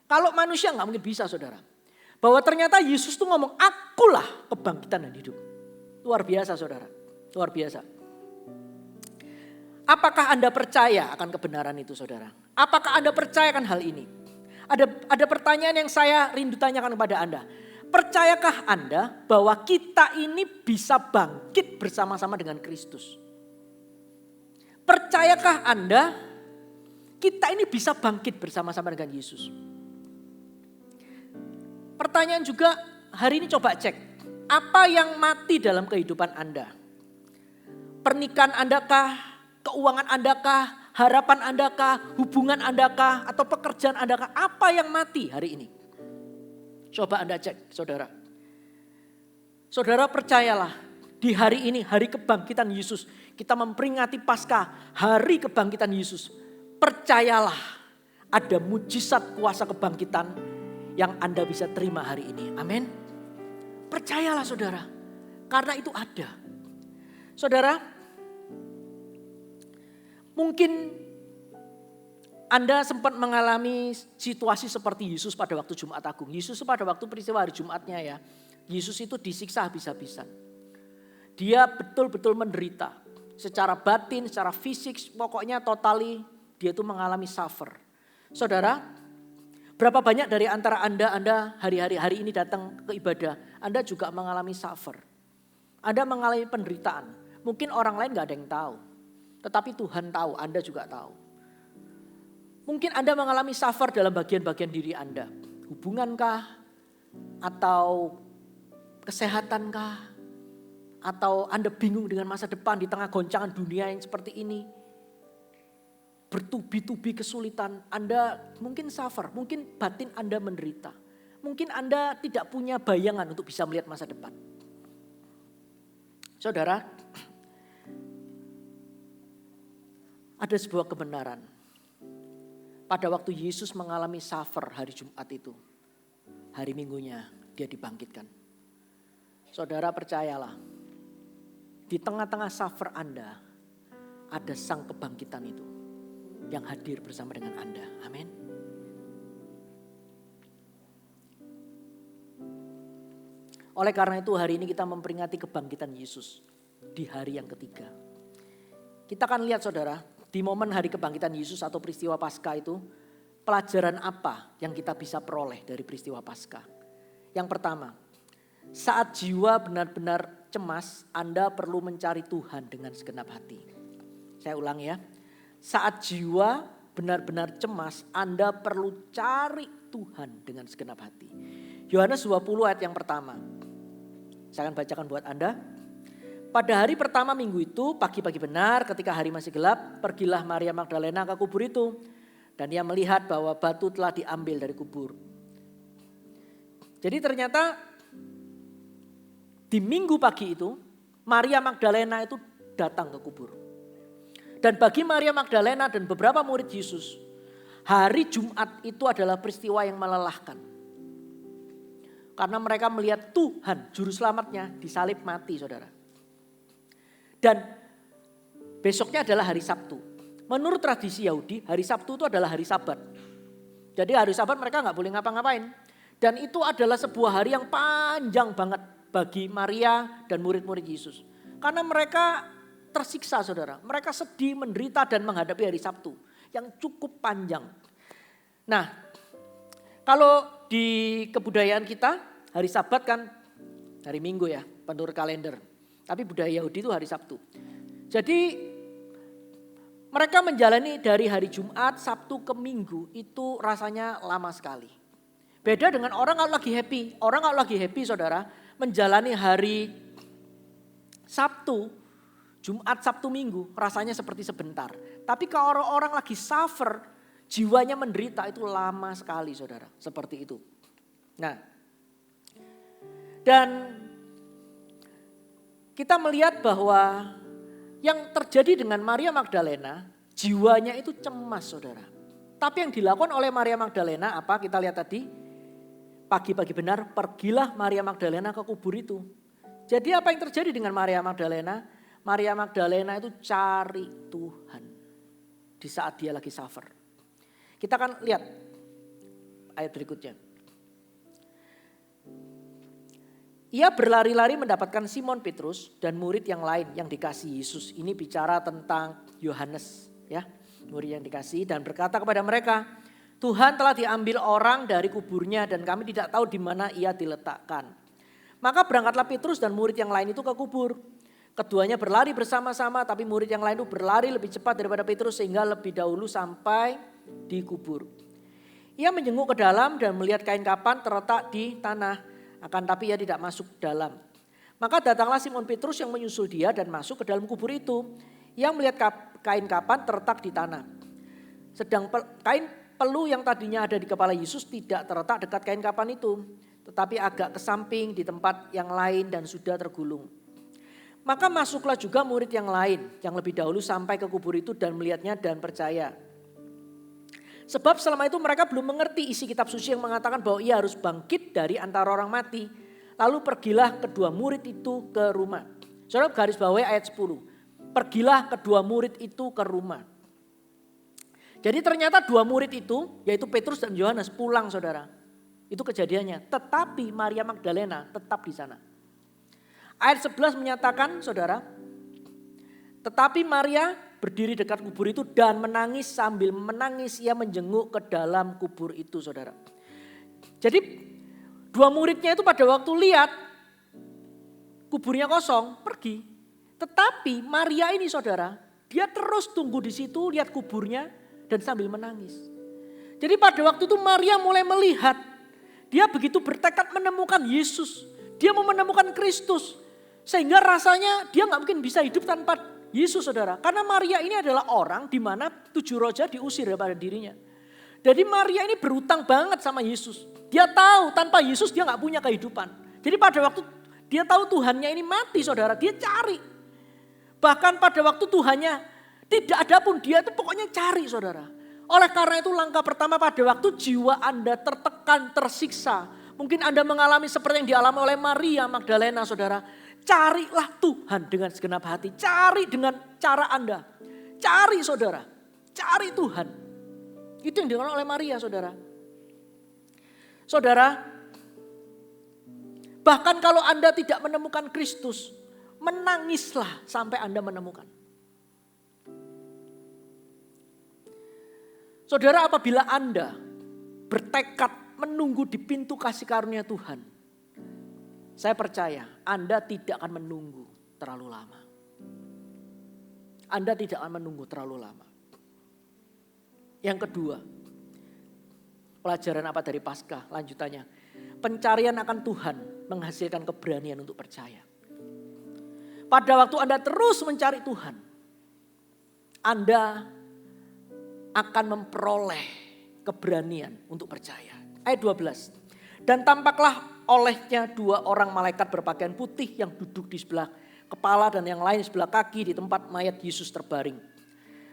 Kalau manusia nggak mungkin bisa saudara. Bahwa ternyata Yesus tuh ngomong, akulah kebangkitan dan hidup. Luar biasa saudara, luar biasa. Apakah Anda percaya akan kebenaran itu saudara? Apakah Anda percaya akan hal ini? Ada pertanyaan yang saya rindu tanyakan kepada Anda. Percayakah Anda bahwa kita ini bisa bangkit bersama-sama dengan Kristus? Percayakah Anda kita ini bisa bangkit bersama-sama dengan Yesus? Pertanyaan juga hari ini coba cek. Apa yang mati dalam kehidupan Anda? Pernikahan Anda kah? Keuangan Anda kah? Harapan Anda kah? Hubungan Anda kah? Atau pekerjaan Anda kah? Apa yang mati hari ini? Coba Anda cek saudara. Saudara percayalah di hari ini hari kebangkitan Yesus. Kita memperingati Paskah hari kebangkitan Yesus. Percayalah ada mujizat kuasa kebangkitan yang Anda bisa terima hari ini. Amin. Percayalah saudara. Karena itu ada. Saudara, mungkin Anda sempat mengalami situasi seperti Yesus pada waktu Jumat Agung. Yesus pada waktu peristiwa hari Jumatnya ya. Yesus itu disiksa habis-habisan. Dia betul-betul menderita. Secara batin, secara fisik, pokoknya totally dia itu mengalami suffer. Saudara, berapa banyak dari antara Anda hari ini datang ke ibadah, Anda juga mengalami suffer. Anda mengalami penderitaan. Mungkin orang lain gak ada yang tahu. Tetapi Tuhan tahu, Anda juga tahu. Mungkin Anda mengalami suffer dalam bagian-bagian diri Anda. Hubungankah? Atau kesehatankah? Atau Anda bingung dengan masa depan di tengah goncangan dunia yang seperti ini? Bertubi-tubi kesulitan, Anda mungkin suffer, mungkin batin Anda menderita. Mungkin Anda tidak punya bayangan untuk bisa melihat masa depan. Saudara, ada sebuah kebenaran. Pada waktu Yesus mengalami suffer hari Jumat itu, hari Minggunya dia dibangkitkan. Saudara percayalah, di tengah-tengah suffer Anda ada sang kebangkitan itu yang hadir bersama dengan Anda. Amin. Oleh karena itu hari ini kita memperingati kebangkitan Yesus di hari yang ketiga. Kita akan lihat saudara, di momen hari kebangkitan Yesus atau peristiwa Paskah itu, pelajaran apa yang kita bisa peroleh dari peristiwa Paskah. Yang pertama, saat jiwa benar-benar cemas, Anda perlu mencari Tuhan dengan segenap hati. Saya ulang ya. Saat jiwa benar-benar cemas, Anda perlu cari Tuhan dengan segenap hati. Yohanes 20 ayat yang pertama. Saya akan bacakan buat Anda. Pada hari pertama minggu itu, pagi-pagi benar ketika hari masih gelap, pergilah Maria Magdalena ke kubur itu. Dan ia melihat bahwa batu telah diambil dari kubur. Jadi ternyata di minggu pagi itu, Maria Magdalena itu datang ke kubur. Dan bagi Maria Magdalena dan beberapa murid Yesus, hari Jumat itu adalah peristiwa yang melelahkan. Karena mereka melihat Tuhan, juru selamatnya, disalib mati saudara. Dan besoknya adalah hari Sabtu. Menurut tradisi Yahudi, hari Sabtu itu adalah hari Sabat. Jadi hari Sabat mereka gak boleh ngapa-ngapain. Dan itu adalah sebuah hari yang panjang banget bagi Maria dan murid-murid Yesus. Karena mereka tersiksa saudara. Mereka sedih, menderita dan menghadapi hari Sabtu yang cukup panjang. Nah, kalau di kebudayaan kita hari Sabat kan hari Minggu ya, menurut kalender. Tapi budaya Yahudi itu hari Sabtu. Jadi mereka menjalani dari hari Jumat, Sabtu ke Minggu itu rasanya lama sekali. Beda dengan orang kalau lagi happy. Orang kalau lagi happy saudara menjalani hari Sabtu, Jumat, Sabtu, Minggu rasanya seperti sebentar. Tapi kalau orang lagi suffer, jiwanya menderita itu lama sekali saudara. Seperti itu. Nah, Dan kita melihat bahwa yang terjadi dengan Maria Magdalena, jiwanya itu cemas saudara. Tapi yang dilakukan oleh Maria Magdalena apa? Kita lihat tadi, pagi-pagi benar pergilah Maria Magdalena ke kubur itu. Jadi apa yang terjadi dengan Maria Magdalena? Maria Magdalena itu cari Tuhan di saat dia lagi suffer. Kita akan lihat ayat berikutnya. Ia berlari-lari mendapatkan Simon Petrus dan murid yang lain yang dikasihi Yesus. Ini bicara tentang Yohanes, ya, murid yang dikasihi, dan berkata kepada mereka, Tuhan telah diambil orang dari kuburnya dan kami tidak tahu di mana ia diletakkan. Maka berangkatlah Petrus dan murid yang lain itu ke kubur. Keduanya berlari bersama-sama, tapi murid yang lain itu berlari lebih cepat daripada Petrus sehingga lebih dahulu sampai di kubur. Ia menjenguk ke dalam dan melihat kain kapan terletak di tanah. Akan tapi ia tidak masuk dalam. Maka datanglah Simon Petrus yang menyusul dia dan masuk ke dalam kubur itu. Yang melihat kain kapan terletak di tanah. Sedang kain pelu yang tadinya ada di kepala Yesus tidak terletak dekat kain kapan itu. Tetapi agak ke samping di tempat yang lain dan sudah tergulung. Maka masuklah juga murid yang lain yang lebih dahulu sampai ke kubur itu dan melihatnya dan percaya. Sebab selama itu mereka belum mengerti isi kitab suci yang mengatakan bahwa ia harus bangkit dari antara orang mati. Lalu pergilah kedua murid itu ke rumah. Saudara garis bawahi ayat 10. Pergilah kedua murid itu ke rumah. Jadi ternyata dua murid itu yaitu Petrus dan Yohanes pulang saudara. Itu kejadiannya. Tetapi Maria Magdalena tetap di sana. Ayat 11 menyatakan saudara. Tetapi Maria berdiri dekat kubur itu dan menangis, sambil menangis ia menjenguk ke dalam kubur itu saudara. Jadi dua muridnya itu pada waktu lihat kuburnya kosong pergi. Tetapi Maria ini saudara, dia terus tunggu di situ lihat kuburnya dan sambil menangis. Jadi pada waktu itu Maria mulai melihat, dia begitu bertekad menemukan Yesus. Dia mau menemukan Kristus. Sehingga rasanya dia gak mungkin bisa hidup tanpa Yesus saudara. Karena Maria ini adalah orang di mana 7 roh jahat diusir daripada dirinya. Jadi Maria ini berutang banget sama Yesus. Dia tahu tanpa Yesus dia gak punya kehidupan. Jadi pada waktu dia tahu Tuhannya ini mati saudara, dia cari. Bahkan pada waktu Tuhannya tidak ada pun dia itu pokoknya cari saudara. Oleh karena itu langkah pertama pada waktu jiwa Anda tertekan, tersiksa. Mungkin Anda mengalami seperti yang dialami oleh Maria Magdalena saudara. Carilah Tuhan dengan segenap hati. Cari dengan cara Anda. Cari saudara. Cari Tuhan. Itu yang dilakukan oleh Maria saudara. Saudara. Bahkan kalau Anda tidak menemukan Kristus. Menangislah sampai Anda menemukan. Saudara apabila Anda bertekad menunggu di pintu kasih karunia Tuhan. Saya percaya Anda tidak akan menunggu terlalu lama. Anda tidak akan menunggu terlalu lama. Yang kedua, pelajaran apa dari Paskah? Lanjutannya, pencarian akan Tuhan menghasilkan keberanian untuk percaya. Pada waktu Anda terus mencari Tuhan, Anda akan memperoleh keberanian untuk percaya. Ayat 12. Dan tampaklah olehnya 2 orang malaikat berpakaian putih yang duduk di sebelah kepala dan yang lain di sebelah kaki di tempat mayat Yesus terbaring.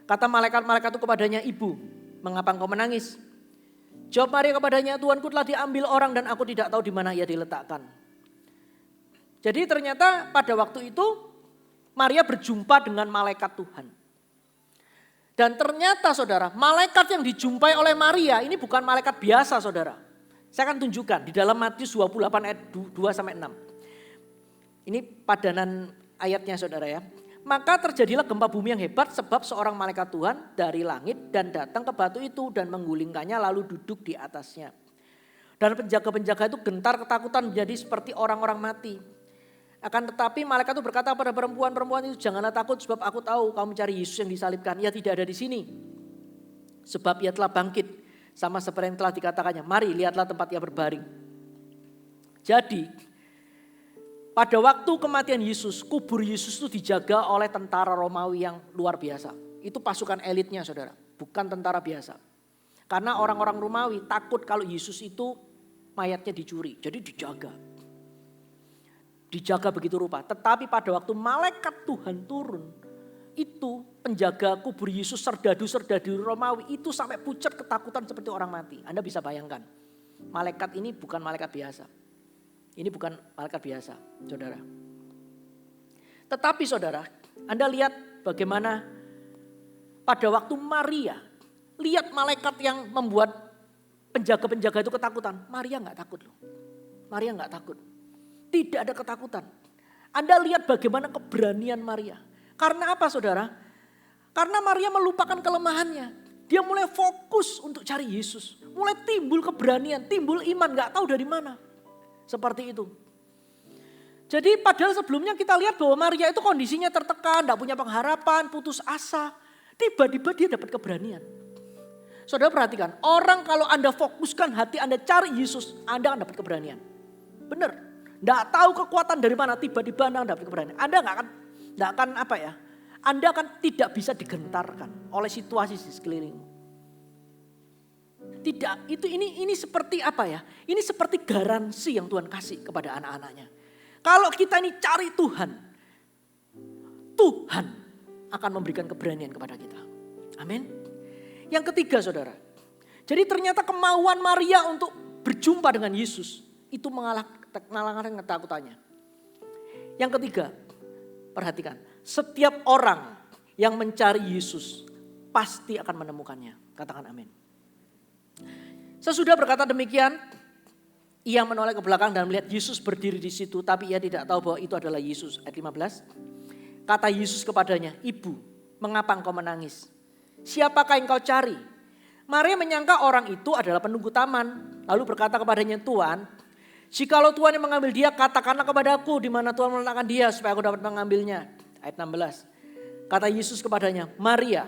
Kata malaikat-malaikat itu kepadanya, Ibu, mengapa engkau menangis? Jawab Maria kepadanya, Tuanku telah diambil orang dan aku tidak tahu di mana ia diletakkan. Jadi ternyata pada waktu itu Maria berjumpa dengan malaikat Tuhan. Dan ternyata saudara, malaikat yang dijumpai oleh Maria ini bukan malaikat biasa saudara. Saya akan tunjukkan di dalam Matius 28 ayat 2-6. Ini padanan ayatnya saudara ya. Maka terjadilah gempa bumi yang hebat sebab seorang malaikat Tuhan dari langit dan datang ke batu itu dan menggulingkannya lalu duduk di atasnya. Dan penjaga-penjaga itu gentar ketakutan menjadi seperti orang-orang mati. Akan tetapi malaikat itu berkata pada perempuan-perempuan itu, janganlah takut sebab aku tahu kamu mencari Yesus yang disalibkan. Ia tidak ada di sini. Sebab ia telah bangkit. Sama seperti yang telah dikatakannya, mari lihatlah tempat ia berbaring. Jadi pada waktu kematian Yesus, kubur Yesus itu dijaga oleh tentara Romawi yang luar biasa. Itu pasukan elitnya saudara, bukan tentara biasa. Karena orang-orang Romawi takut kalau Yesus itu mayatnya dicuri, jadi dijaga. dijaga begitu rupa. Tetapi pada waktu malaikat Tuhan turun, itu penjaga kubur Yesus, serdadu-serdadu Romawi itu sampai pucat ketakutan seperti orang mati. Anda bisa bayangkan, malaikat ini bukan malaikat biasa. Ini bukan malaikat biasa, saudara. Tetapi saudara, Anda lihat bagaimana pada waktu Maria, lihat malaikat yang membuat penjaga-penjaga itu ketakutan. Maria nggak takut loh. Maria nggak takut. Tidak ada ketakutan. Anda lihat bagaimana keberanian Maria. Karena apa saudara? Karena Maria melupakan kelemahannya. Dia mulai fokus untuk cari Yesus. Mulai timbul keberanian, timbul iman, nggak tahu dari mana. Seperti itu. Jadi padahal sebelumnya kita lihat bahwa Maria itu kondisinya tertekan, tidak punya pengharapan, putus asa. Tiba-tiba dia dapat keberanian. Saudara perhatikan, orang kalau Anda fokuskan hati Anda cari Yesus, Anda akan dapat keberanian. Benar. Tidak tahu kekuatan dari mana, tiba-tiba Anda dapat keberanian. Anda nggak akan apa ya? Anda akan tidak bisa digentarkan oleh situasi di sekelilingmu. Tidak, ini seperti apa ya? Ini seperti garansi yang Tuhan kasih kepada anak-anaknya. Kalau kita ini cari Tuhan, Tuhan akan memberikan keberanian kepada kita. Amin. Yang ketiga saudara, jadi ternyata kemauan Maria untuk berjumpa dengan Yesus itu mengalahkan ketakutannya. Yang ketiga, perhatikan, setiap orang yang mencari Yesus pasti akan menemukannya. Katakan amin. Sesudah berkata demikian, ia menoleh ke belakang dan melihat Yesus berdiri di situ, tapi ia tidak tahu bahwa itu adalah Yesus. Ayat 15, kata Yesus kepadanya, "Ibu, mengapa engkau menangis? Siapakah yang kau cari?" Maria menyangka orang itu adalah penunggu taman. Lalu berkata kepadanya, "Tuan, jikalau Tuhan yang mengambil dia, katakanlah kepadaku di mana Tuhan meletakkan dia supaya aku dapat mengambilnya." Ayat 16. Kata Yesus kepadanya, "Maria."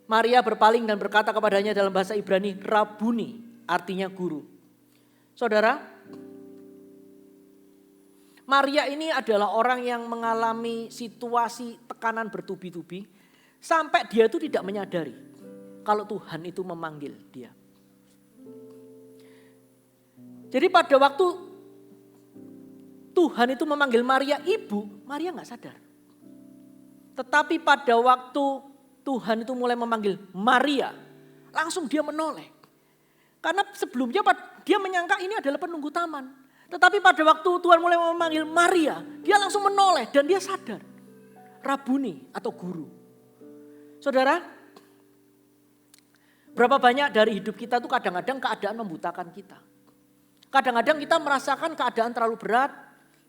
Maria berpaling dan berkata kepadanya dalam bahasa Ibrani, "Rabuni," artinya guru. Saudara, Maria ini adalah orang yang mengalami situasi tekanan bertubi-tubi sampai dia itu tidak menyadari kalau Tuhan itu memanggil dia. Jadi pada waktu Tuhan itu memanggil Maria ibu, Maria nggak sadar. Tetapi pada waktu Tuhan itu mulai memanggil Maria, langsung dia menoleh. Karena sebelumnya dia menyangka ini adalah penunggu taman. Tetapi pada waktu Tuhan mulai memanggil Maria, dia langsung menoleh dan dia sadar. Rabuni atau guru. Saudara, berapa banyak dari hidup kita tuh kadang-kadang keadaan membutakan kita. Kadang-kadang kita merasakan keadaan terlalu berat,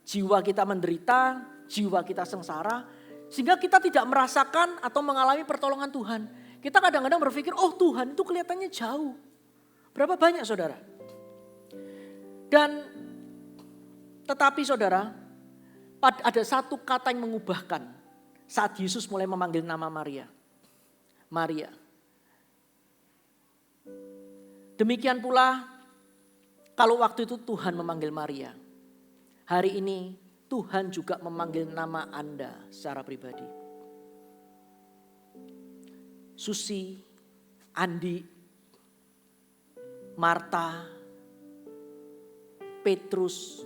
jiwa kita menderita, jiwa kita sengsara. Sehingga kita tidak merasakan atau mengalami pertolongan Tuhan. Kita kadang-kadang berpikir, oh Tuhan itu kelihatannya jauh. Berapa banyak saudara? Dan tetapi saudara, ada satu kata yang mengubahkan saat Yesus mulai memanggil nama Maria. Maria. Demikian pula kalau waktu itu Tuhan memanggil Maria. Hari ini Tuhan juga memanggil nama Anda secara pribadi. Susi, Andi, Marta, Petrus,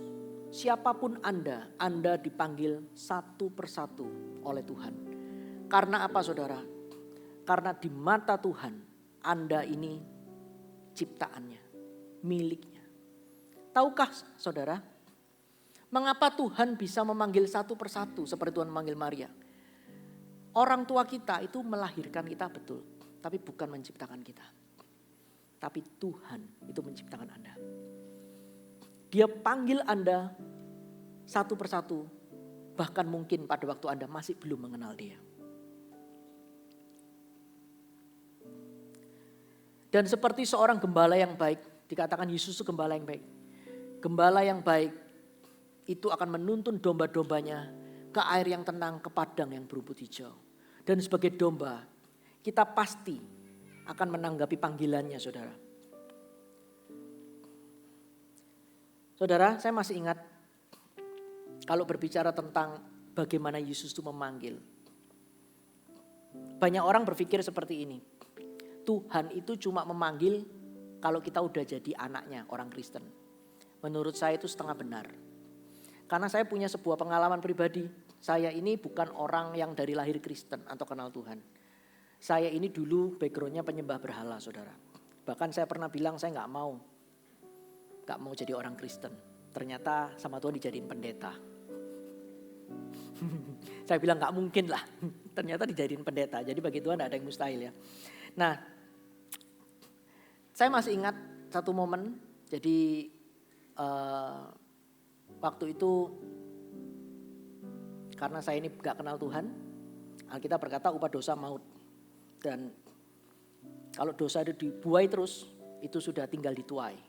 siapapun Anda dipanggil satu persatu oleh Tuhan. Karena apa saudara? Karena di mata Tuhan Anda ini ciptaannya, miliknya. Tahukah saudara, mengapa Tuhan bisa memanggil satu persatu seperti Tuhan memanggil Maria? Orang tua kita itu melahirkan kita betul, tapi bukan menciptakan kita. Tapi Tuhan itu menciptakan Anda. Dia panggil Anda satu persatu, bahkan mungkin pada waktu Anda masih belum mengenal Dia. Dan seperti seorang gembala yang baik, dikatakan Yesus itu gembala yang baik. Gembala yang baik itu akan menuntun domba-dombanya ke air yang tenang, ke padang yang berumput hijau. Dan sebagai domba, kita pasti akan menanggapi panggilannya saudara. Saudara, saya masih ingat kalau berbicara tentang bagaimana Yesus itu memanggil. Banyak orang berpikir seperti ini. Tuhan itu cuma memanggil kalau kita udah jadi anaknya orang Kristen. Menurut saya itu setengah benar. Karena saya punya sebuah pengalaman pribadi. Saya ini bukan orang yang dari lahir Kristen atau kenal Tuhan. Saya ini dulu backgroundnya penyembah berhala, saudara. Bahkan saya pernah bilang saya nggak mau jadi orang Kristen. Ternyata sama Tuhan dijadiin pendeta. Saya bilang nggak mungkin lah. Ternyata dijadiin pendeta. Jadi bagi Tuhan nggak ada yang mustahil ya. Nah, saya masih ingat satu momen. Jadi waktu itu karena saya ini gak kenal Tuhan, Alkitab berkata upah dosa maut. Dan kalau dosa itu dibuai terus, itu sudah tinggal dituai.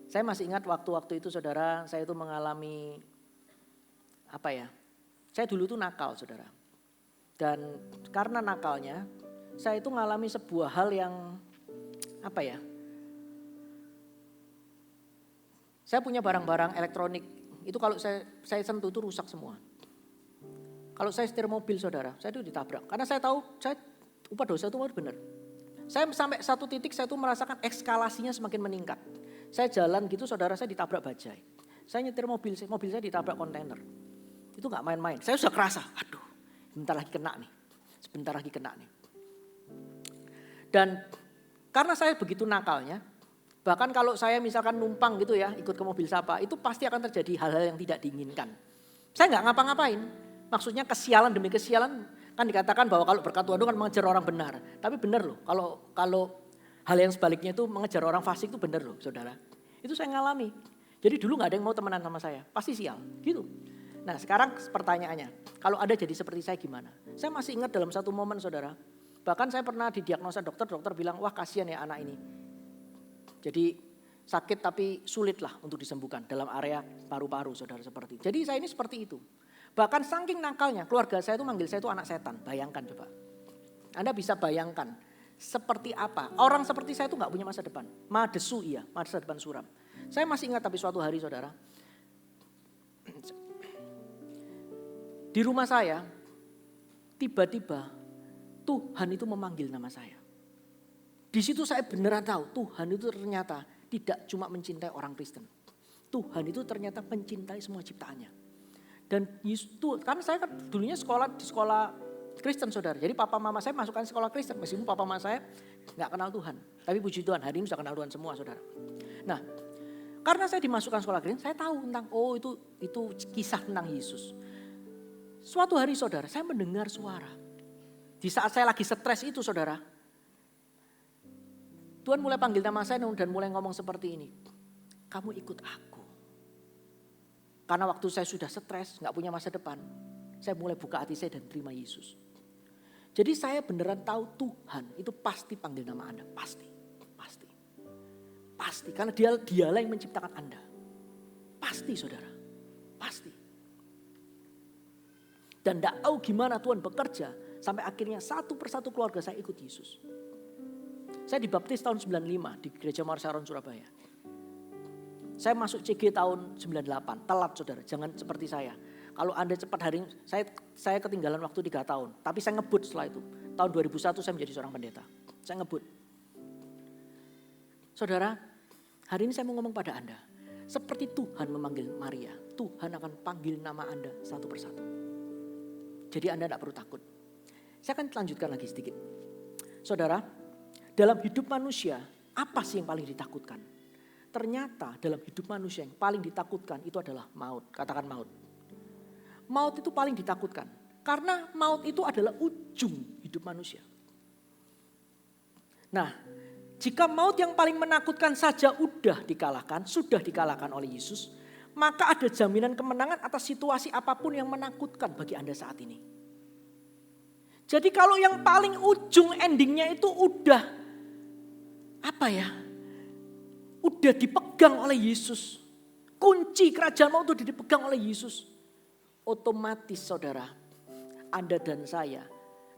Saya masih ingat waktu-waktu itu saudara, saya itu mengalami saya dulu tuh nakal saudara. Dan karena nakalnya, saya itu mengalami sebuah hal yang saya punya barang-barang elektronik, itu kalau saya sentuh itu rusak semua. Kalau saya setir mobil saudara, saya itu ditabrak. Karena saya tahu upah dosa itu benar. Saya sampai satu titik saya itu merasakan eskalasinya semakin meningkat. Saya jalan gitu saudara, saya ditabrak bajai. Saya nyetir mobil saya ditabrak kontainer. Itu gak main-main, saya sudah kerasa, aduh sebentar lagi kena nih. Dan karena saya begitu nakalnya, bahkan kalau saya misalkan numpang gitu ya, ikut ke mobil siapa, itu pasti akan terjadi hal-hal yang tidak diinginkan. Saya gak ngapa-ngapain. Maksudnya kesialan demi kesialan, kan dikatakan bahwa kalau berkat Tuhan itu kan mengejar orang benar. Tapi benar loh, kalau hal yang sebaliknya itu mengejar orang fasik itu benar loh saudara. Itu saya ngalami. Jadi dulu gak ada yang mau temenan sama saya, pasti sial gitu. Nah sekarang pertanyaannya, kalau ada jadi seperti saya gimana? Saya masih ingat dalam satu momen saudara, bahkan saya pernah didiagnosa dokter bilang, wah kasihan ya anak ini. Jadi sakit tapi sulit lah untuk disembuhkan dalam area paru-paru saudara seperti. Jadi saya ini seperti itu. Bahkan saking nakalnya, keluarga saya itu manggil saya itu anak setan. Bayangkan coba. Anda bisa bayangkan seperti apa. Orang seperti saya itu gak punya masa depan. Madesu iya, masa depan suram. Saya masih ingat tapi suatu hari saudara. Di rumah saya, tiba-tiba Tuhan itu memanggil nama saya. Di situ saya beneran tahu Tuhan itu ternyata tidak cuma mencintai orang Kristen. Tuhan itu ternyata mencintai semua ciptaannya. Dan karena saya kan dulunya di sekolah Kristen saudara. Jadi papa mama saya masukkan sekolah Kristen. Meskipun papa mama saya gak kenal Tuhan. Tapi puji Tuhan hari ini sudah kenal Tuhan semua saudara. Nah karena saya dimasukkan sekolah Kristen, saya tahu tentang itu kisah tentang Yesus. Suatu hari saudara, saya mendengar suara. Di saat saya lagi stres itu saudara, Tuhan mulai panggil nama saya dan mulai ngomong seperti ini. Kamu ikut aku. Karena waktu saya sudah stres, gak punya masa depan. Saya mulai buka hati saya dan terima Yesus. Jadi saya beneran tahu Tuhan itu pasti panggil nama Anda. Pasti. Karena dialah yang menciptakan Anda. Pasti saudara. Pasti. Dan gak tahu gimana Tuhan bekerja. Sampai akhirnya satu persatu keluarga saya ikut Yesus. Saya dibaptis tahun 95 di Gereja Mawar Syaron Surabaya. Saya masuk CG tahun 98, telat saudara, jangan seperti saya. Kalau Anda cepat hari ini, saya ketinggalan waktu 3 tahun. Tapi saya ngebut setelah itu. Tahun 2001 saya menjadi seorang pendeta. Saya ngebut. Saudara, hari ini saya mau ngomong pada Anda. Seperti Tuhan memanggil Maria, Tuhan akan panggil nama Anda satu persatu. Jadi Anda tidak perlu takut. Saya akan lanjutkan lagi sedikit. Saudara, dalam hidup manusia, apa sih yang paling ditakutkan? Ternyata dalam hidup manusia yang paling ditakutkan itu adalah maut. Katakan maut. Maut itu paling ditakutkan. Karena maut itu adalah ujung hidup manusia. Nah, jika maut yang paling menakutkan saja sudah dikalahkan oleh Yesus, maka ada jaminan kemenangan atas situasi apapun yang menakutkan bagi Anda saat ini. Jadi kalau yang paling ujung endingnya itu udah dipegang oleh Yesus. Kunci kerajaan maut itu dipegang oleh Yesus. Otomatis saudara, Anda dan saya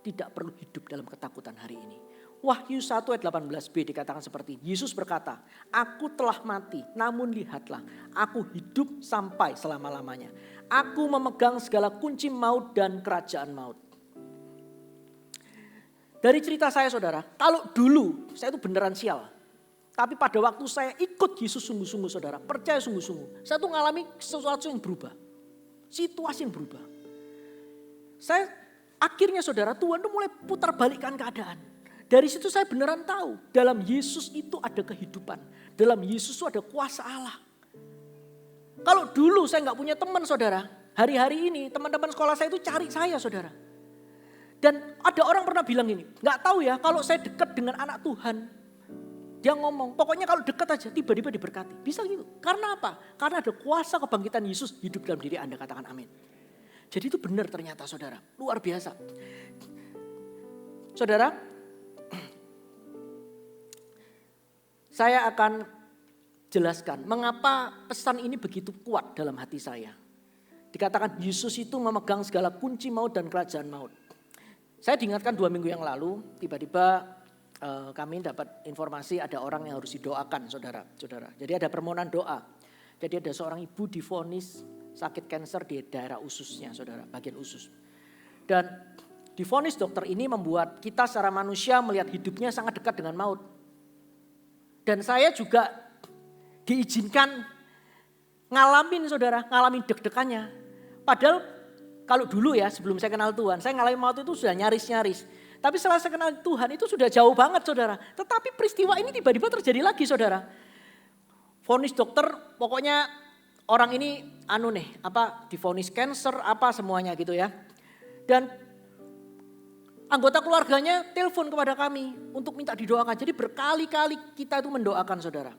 tidak perlu hidup dalam ketakutan hari ini. Wahyu 1 ayat 18b dikatakan seperti ini. Yesus berkata, aku telah mati namun lihatlah aku hidup sampai selama-lamanya. Aku memegang segala kunci maut dan kerajaan maut. Dari cerita saya saudara, kalau dulu saya itu beneran sial. Tapi pada waktu saya ikut Yesus sungguh-sungguh saudara, percaya sungguh-sungguh, saya tuh ngalami sesuatu yang berubah. Situasi yang berubah. Saya akhirnya saudara, Tuhan tuh mulai putar balikkan keadaan. Dari situ saya beneran tahu, dalam Yesus itu ada kehidupan. Dalam Yesus itu ada kuasa Allah. Kalau dulu saya nggak punya teman saudara, hari-hari ini teman-teman sekolah saya itu cari saya saudara. Dan ada orang pernah bilang ini, nggak tahu ya kalau saya dekat dengan anak Tuhan, dia ngomong, pokoknya kalau dekat aja tiba-tiba diberkati. Bisa gitu. Karena apa? Karena ada kuasa kebangkitan Yesus hidup dalam diri Anda, katakan amin. Jadi itu benar ternyata saudara, luar biasa. Saudara, saya akan jelaskan mengapa pesan ini begitu kuat dalam hati saya. Dikatakan Yesus itu memegang segala kunci maut dan kerajaan maut. Saya diingatkan 2 minggu yang lalu, tiba-tiba kami dapat informasi ada orang yang harus didoakan saudara. Jadi ada permohonan doa. Jadi ada seorang ibu divonis sakit kanker di daerah ususnya saudara, bagian usus. Dan divonis dokter ini membuat kita secara manusia melihat hidupnya sangat dekat dengan maut. Dan saya juga diizinkan ngalamin saudara, ngalamin deg-degannya. Padahal kalau dulu ya sebelum saya kenal Tuhan, saya ngalamin maut itu sudah nyaris-nyaris. Tapi setelah saya kenal Tuhan itu sudah jauh banget saudara. Tetapi peristiwa ini tiba-tiba terjadi lagi saudara. Vonis dokter pokoknya orang ini divonis kanker apa semuanya gitu ya. Dan anggota keluarganya telepon kepada kami untuk minta didoakan. Jadi berkali-kali kita itu mendoakan saudara.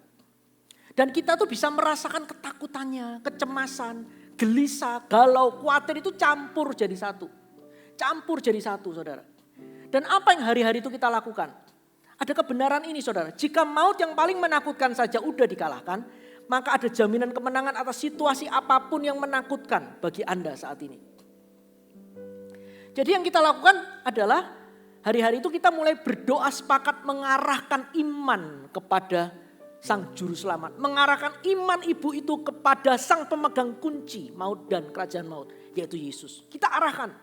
Dan kita tuh bisa merasakan ketakutannya, kecemasan, gelisah, galau, khawatir itu campur jadi satu. Campur jadi satu saudara. Dan apa yang hari-hari itu kita lakukan? Ada kebenaran ini saudara. Jika maut yang paling menakutkan saja udah dikalahkan, maka ada jaminan kemenangan atas situasi apapun yang menakutkan bagi Anda saat ini. Jadi yang kita lakukan adalah hari-hari itu kita mulai berdoa sepakat mengarahkan iman kepada Sang Juru Selamat. Mengarahkan iman ibu itu kepada Sang Pemegang kunci maut dan kerajaan maut, yaitu Yesus. Kita arahkan.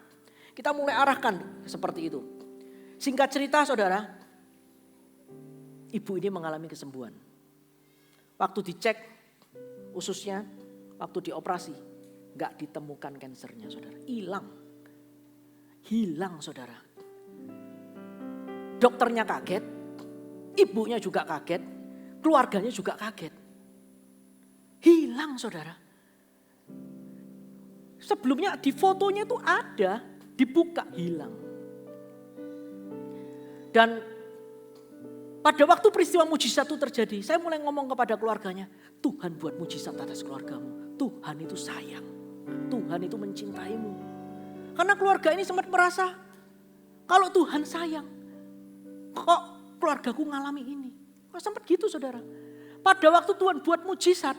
Kita mulai arahkan seperti itu. Singkat cerita saudara, ibu ini mengalami kesembuhan. Waktu dicek ususnya, waktu dioperasi, gak ditemukan kansernya saudara. Hilang saudara. Dokternya kaget, ibunya juga kaget, keluarganya juga kaget. Hilang saudara. Sebelumnya di fotonya itu ada, dibuka hilang. Dan pada waktu peristiwa mujizat itu terjadi, saya mulai ngomong kepada keluarganya, Tuhan buat mujizat atas keluargamu. Tuhan itu sayang, Tuhan itu mencintaimu. Karena keluarga ini sempat merasa, kalau Tuhan sayang, kok keluargaku ngalami ini? Kok sempat gitu saudara. Pada waktu Tuhan buat mujizat,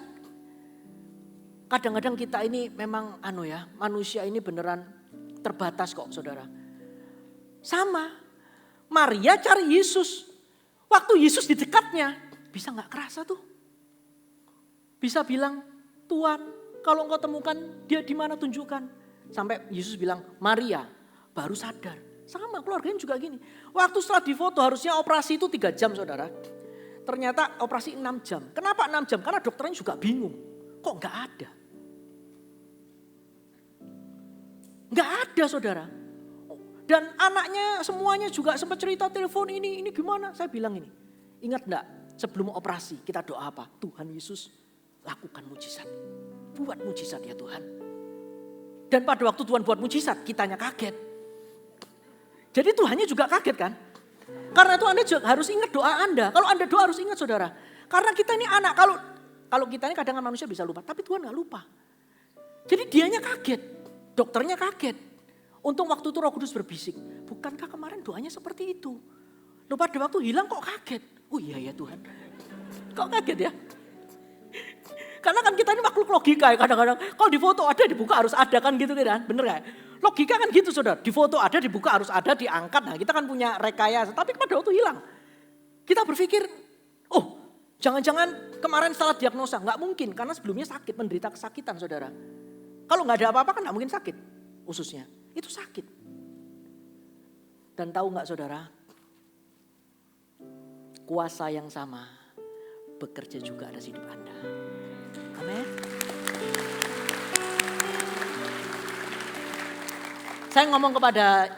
kadang-kadang kita ini memang manusia ini beneran terbatas kok saudara. Sama, Maria cari Yesus. Waktu Yesus di dekatnya, bisa gak kerasa tuh? Bisa bilang, Tuhan kalau engkau temukan dia di mana tunjukkan. Sampai Yesus bilang, Maria, baru sadar. Sama keluarganya juga gini. Waktu setelah difoto harusnya operasi itu 3 jam saudara. Ternyata operasi 6 jam. Kenapa 6 jam? Karena dokternya juga bingung. Kok gak ada? Gak ada saudara. Dan anaknya semuanya juga sempat cerita telepon ini gimana. Saya bilang ini, ingat enggak sebelum operasi kita doa apa? Tuhan Yesus lakukan mujizat. Buat mujizat ya Tuhan. Dan pada waktu Tuhan buat mujizat kitanya kaget. Jadi Tuhannya juga kaget kan. Karena itu Anda juga harus ingat doa Anda. Kalau Anda doa harus ingat saudara. Karena kita ini anak, kalau kita ini kadang manusia bisa lupa. Tapi Tuhan gak lupa. Jadi dianya kaget, dokternya kaget. Untung waktu itu Roh Kudus berbisik, bukankah kemarin doanya seperti itu? Lalu pada waktu hilang kok kaget? Oh iya ya Tuhan, kok kaget ya? Karena kan kita ini makhluk logika ya kadang-kadang. Kalau di foto ada dibuka harus ada kan gitu kan, bener gak? Logika kan gitu saudara, di foto ada dibuka harus ada diangkat. Nah kita kan punya rekayasa, tapi pada waktu hilang. Kita berpikir, oh jangan-jangan kemarin salah diagnosa. Gak mungkin karena sebelumnya sakit, menderita kesakitan saudara. Kalau gak ada apa-apa kan gak mungkin sakit ususnya. Itu sakit. Dan tahu gak saudara, kuasa yang sama bekerja juga atas hidup Anda. Amin. Saya ngomong kepada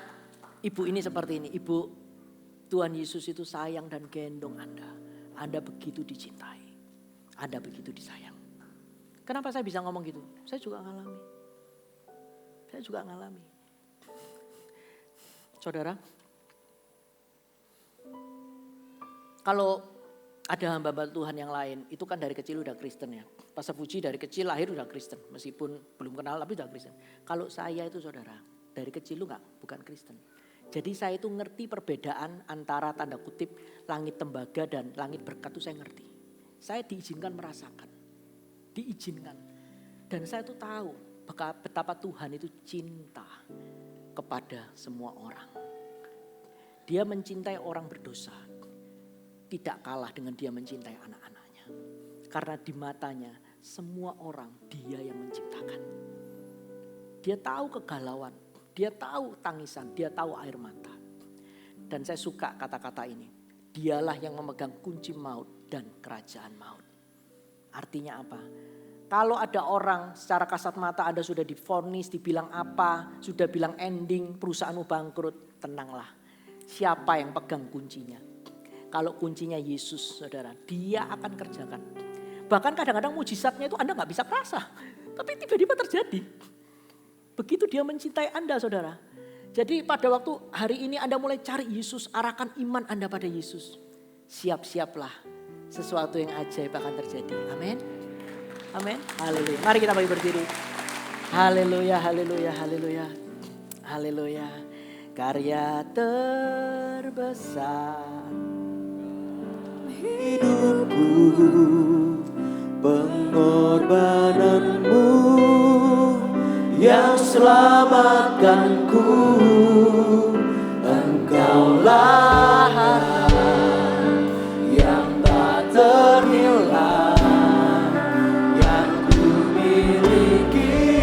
ibu ini seperti ini. Ibu, Tuhan Yesus itu sayang dan gendong Anda. Anda begitu dicintai. Anda begitu disayang. Kenapa saya bisa ngomong gitu? Saya juga ngalami. Saudara, kalau ada hamba-hamba Tuhan yang lain, itu kan dari kecil udah Kristen ya. Pastor Puji dari kecil lahir udah Kristen. Meskipun belum kenal tapi udah Kristen. Kalau saya itu saudara, dari kecil bukan Kristen. Jadi saya itu ngerti perbedaan antara tanda kutip langit tembaga dan langit berkat itu saya ngerti. Saya diizinkan merasakan. Diizinkan. Dan saya tuh tahu betapa Tuhan itu cinta kepada semua orang. Dia mencintai orang berdosa. Tidak kalah dengan dia mencintai anak-anaknya. Karena di matanya semua orang dia yang menciptakan. Dia tahu kegalauan, dia tahu tangisan, dia tahu air mata. Dan saya suka kata-kata ini. Dialah yang memegang kunci maut dan kerajaan maut. Artinya apa? Kalau ada orang secara kasat mata Anda sudah divonis, dibilang apa, sudah bilang ending, perusahaanmu bangkrut, tenanglah. Siapa yang pegang kuncinya? Kalau kuncinya Yesus, saudara, dia akan kerjakan. Bahkan kadang-kadang mujizatnya itu Anda gak bisa kerasa. Tapi tiba-tiba terjadi. Begitu dia mencintai Anda, saudara. Jadi pada waktu hari ini Anda mulai cari Yesus, arahkan iman Anda pada Yesus. Siap-siaplah, sesuatu yang ajaib akan terjadi. Amin. Amin. Haleluya. Mari kita bagi berdiri. Haleluya, haleluya, haleluya. Haleluya. Karya terbesar hidupku, pengorbananmu yang selamatkanku. Engkaulah harta yang tak ternilai yang ku miliki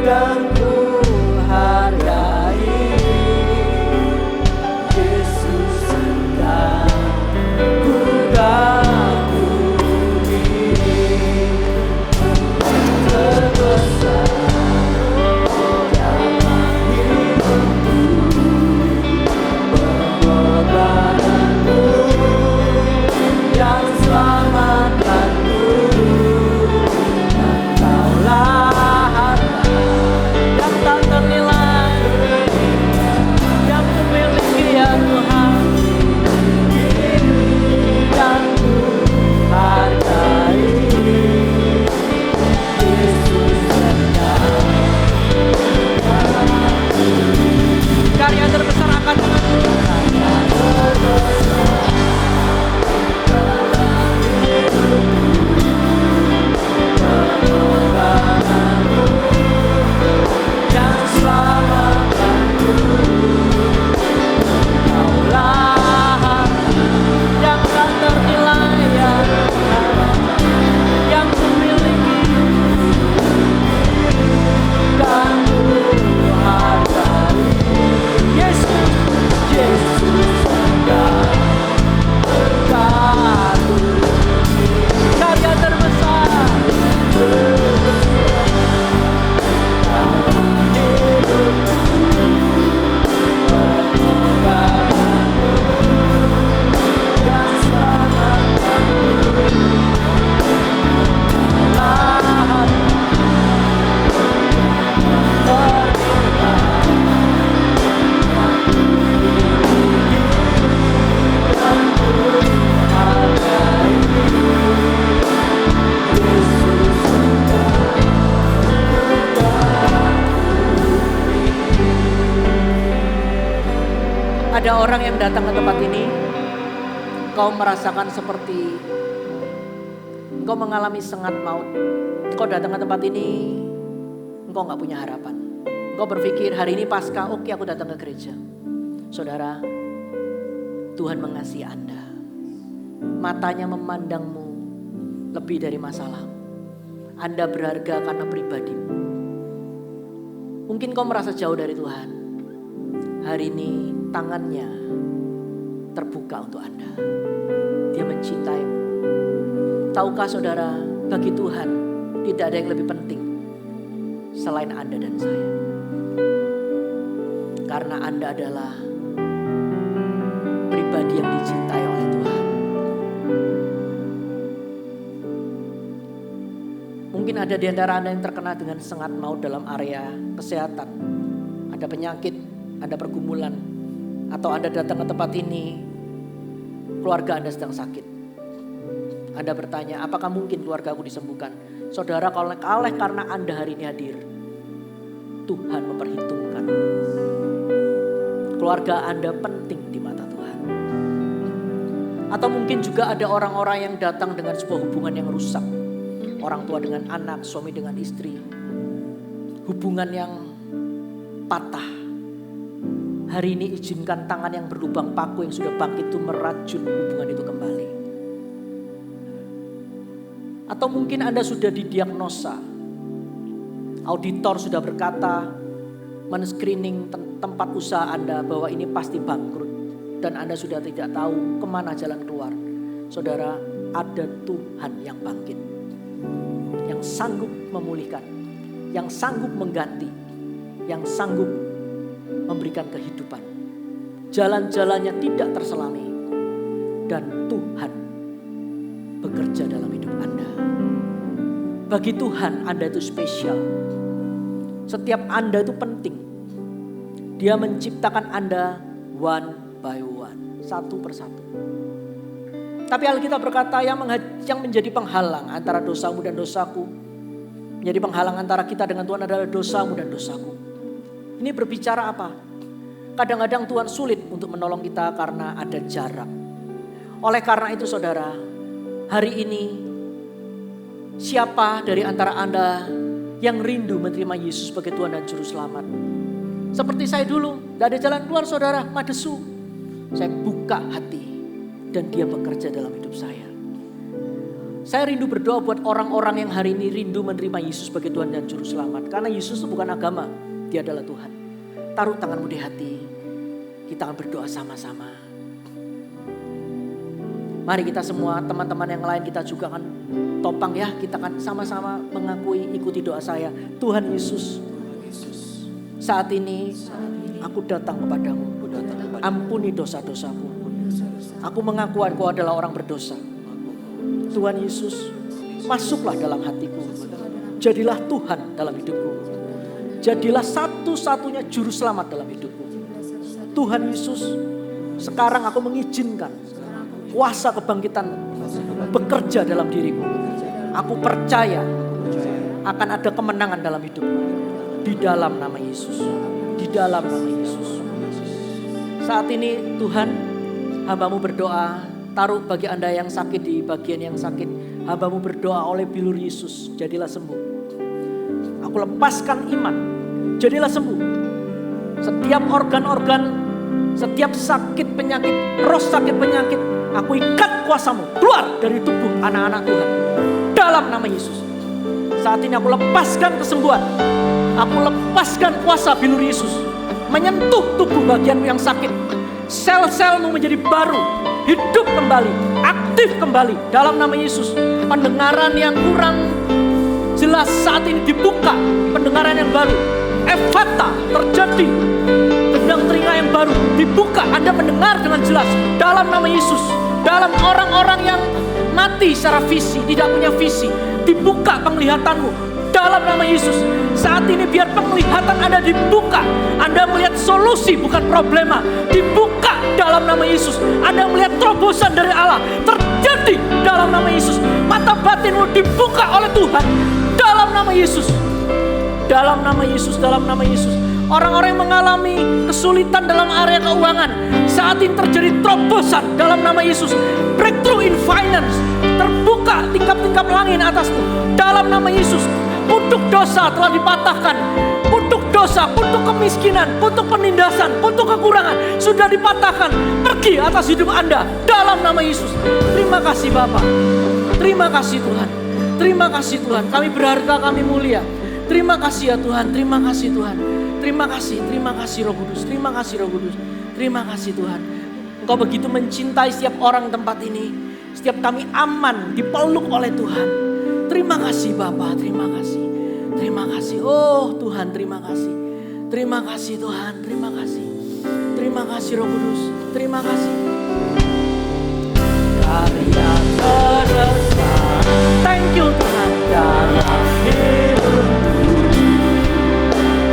dan ku hargai. Yesus engkau ku kagumi, terbesar dalam hidupku, pengorbananmu yang selamatkanku. Engkaulah harta yang tak ternilai yang ku miliki ya Tuhan, dan ku hargai. Yesus engkau karya terbesar akan mengatur. Yang selamatkanku, Engkaulah yang tak ternilai ya Tuhan, yang ku miliki dan ku hargai. Yesus, Yesus engkau karya terbesar yang ada orang yang datang ke tempat ini, kau merasakan seperti engkau mengalami sengat maut. Engkau datang ke tempat ini, engkau gak punya harapan. Engkau berpikir hari ini Paskah, oke aku datang ke gereja. Saudara, Tuhan mengasihi Anda. Matanya memandangmu lebih dari masalah. Anda berharga karena pribadimu. Mungkin kau merasa jauh dari Tuhan. Hari ini tangannya terbuka untuk Anda. Dia mencintaimu. Tahukah saudara, bagi Tuhan tidak ada yang lebih penting selain Anda dan saya. Karena Anda adalah pribadi yang dicintai oleh Tuhan. Mungkin ada di antara Anda yang terkena dengan sengat maut dalam area kesehatan. Ada penyakit, ada pergumulan, atau Anda datang ke tempat ini, keluarga Anda sedang sakit. Anda bertanya, apakah mungkin keluarga aku disembuhkan? Saudara, kalau oleh karena Anda hari ini hadir, Tuhan memperhitungkan. Keluarga Anda penting di mata Tuhan. Atau mungkin juga ada orang-orang yang datang dengan sebuah hubungan yang rusak. Orang tua dengan anak, suami dengan istri. Hubungan yang patah. Hari ini izinkan tangan yang berlubang paku yang sudah bangkit itu merajut hubungan itu kembali. Atau mungkin Anda sudah didiagnosa. Auditor sudah berkata, men-screening tempat usaha Anda bahwa ini pasti bangkrut. Dan Anda sudah tidak tahu kemana jalan keluar. Saudara, ada Tuhan yang bangkit. Yang sanggup memulihkan. Yang sanggup mengganti. Yang sanggup memberikan kehidupan. Jalan-jalannya tidak terselami. Dan Tuhan bekerja dalam hidup Anda. Bagi Tuhan Anda itu spesial. Setiap Anda itu penting. Dia menciptakan Anda one by one, satu persatu. Tapi Alkitab berkata yang menjadi penghalang antara dosamu dan dosaku, menjadi penghalang antara kita dengan Tuhan adalah dosamu dan dosaku. Ini berbicara apa? Kadang-kadang Tuhan sulit untuk menolong kita karena ada jarak. Oleh karena itu saudara, hari ini siapa dari antara Anda yang rindu menerima Yesus sebagai Tuhan dan Juru Selamat? Seperti saya dulu, gak ada jalan keluar saudara, madesu. Saya buka hati dan dia bekerja dalam hidup saya. Saya rindu berdoa buat orang-orang yang hari ini rindu menerima Yesus sebagai Tuhan dan Juru Selamat. Karena Yesus itu bukan agama, dia adalah Tuhan. Taruh tanganmu di hati, kita akan berdoa sama-sama. Mari kita semua, teman-teman yang lain kita juga akan topang ya. Kita akan sama-sama mengakui, ikuti doa saya. Tuhan Yesus, saat ini aku datang kepadamu. Ampuni dosa-dosaku. Aku mengaku Engkau adalah orang berdosa. Tuhan Yesus, masuklah dalam hatiku. Jadilah Tuhan dalam hidupku. Jadilah satu-satunya juru selamat dalam hidupku. Tuhan Yesus, sekarang aku mengizinkan kuasa kebangkitan bekerja dalam diriku. Aku percaya akan ada kemenangan dalam hidupku. Di dalam nama Yesus. Di dalam nama Yesus. Saat ini Tuhan, hamba-Mu berdoa, taruh bagi Anda yang sakit di bagian yang sakit. Hamba-Mu berdoa oleh bilur Yesus, jadilah sembuh. Aku lepaskan iman, jadilah sembuh. Setiap organ-organ, setiap sakit penyakit, roh sakit penyakit, aku ikat kuasa-Mu keluar dari tubuh anak-anak Tuhan. Dalam nama Yesus. Saat ini aku lepaskan kesembuhan. Aku lepaskan kuasa bilur Yesus. Menyentuh tubuh bagianmu yang sakit. Sel-selmu menjadi baru. Hidup kembali. Aktif kembali. Dalam nama Yesus. Pendengaran yang kurang jelas saat ini dibuka. Pendengaran yang baru. Efata terjadi. Gendang telinga yang baru dibuka. Anda mendengar dengan jelas. Dalam nama Yesus. Dalam orang-orang yang mati secara visi. Tidak punya visi. Dibuka penglihatanmu. Dalam nama Yesus. Saat ini biar penglihatan Anda dibuka. Anda melihat solusi bukan problema. Dibuka dalam nama Yesus. Anda melihat terobosan dari Allah. Terjadi dalam nama Yesus. Mata batinmu dibuka oleh Tuhan. Dalam nama Yesus. Dalam nama Yesus. Dalam nama Yesus. Orang-orang yang mengalami kesulitan dalam area keuangan. Saat ini terjadi terobosan dalam nama Yesus. Breakthrough in finance. Terbuka tingkap-tingkap langit atasmu. Dalam nama Yesus. Untuk dosa telah dipatahkan. Untuk dosa, untuk kemiskinan, untuk penindasan, untuk kekurangan sudah dipatahkan. Pergi atas hidup Anda dalam nama Yesus. Terima kasih Bapa. Terima kasih Tuhan. Terima kasih Tuhan. Kami berharga, kami mulia. Terima kasih ya Tuhan. Terima kasih Tuhan. Terima kasih Roh Kudus. Terima kasih Roh Kudus. Terima kasih Tuhan. Engkau begitu mencintai setiap orang tempat ini. Setiap kami aman, dipeluk oleh Tuhan. Terima kasih Bapa, terima kasih. Terima kasih, oh Tuhan, terima kasih. Terima kasih Tuhan, terima kasih. Terima kasih Roh Kudus, terima kasih. Karya terbesar, thank you Tuhan dalam hidupku.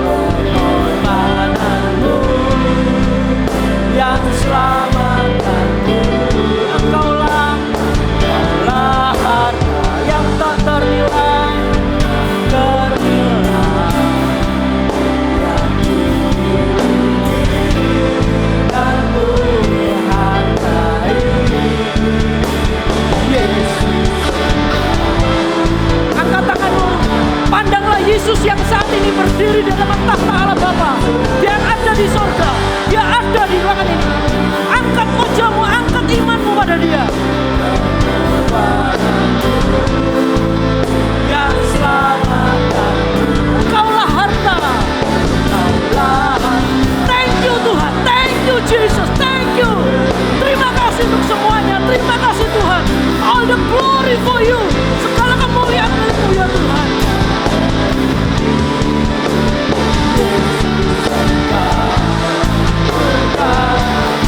Pengorbananmu yang selamatkanku. Engkaulah harta yang tak ternilai, yang dan menghargai Yesus. Angkat tanganmu, pandanglah Yesus yang saat ini berdiri di depan tahta Allah Bapa. Dia ada di sorga, dia ada di ruangan ini. Angkat wajahmu, angkat imanmu pada dia. Yang selamatkan, Engkaulah harta. Thank you Tuhan, thank you Jesus, thank you. Terima kasih untuk semuanya, terima kasih Tuhan. All the glory for you, segala kemuliaan milik-Mu ya Tuhan.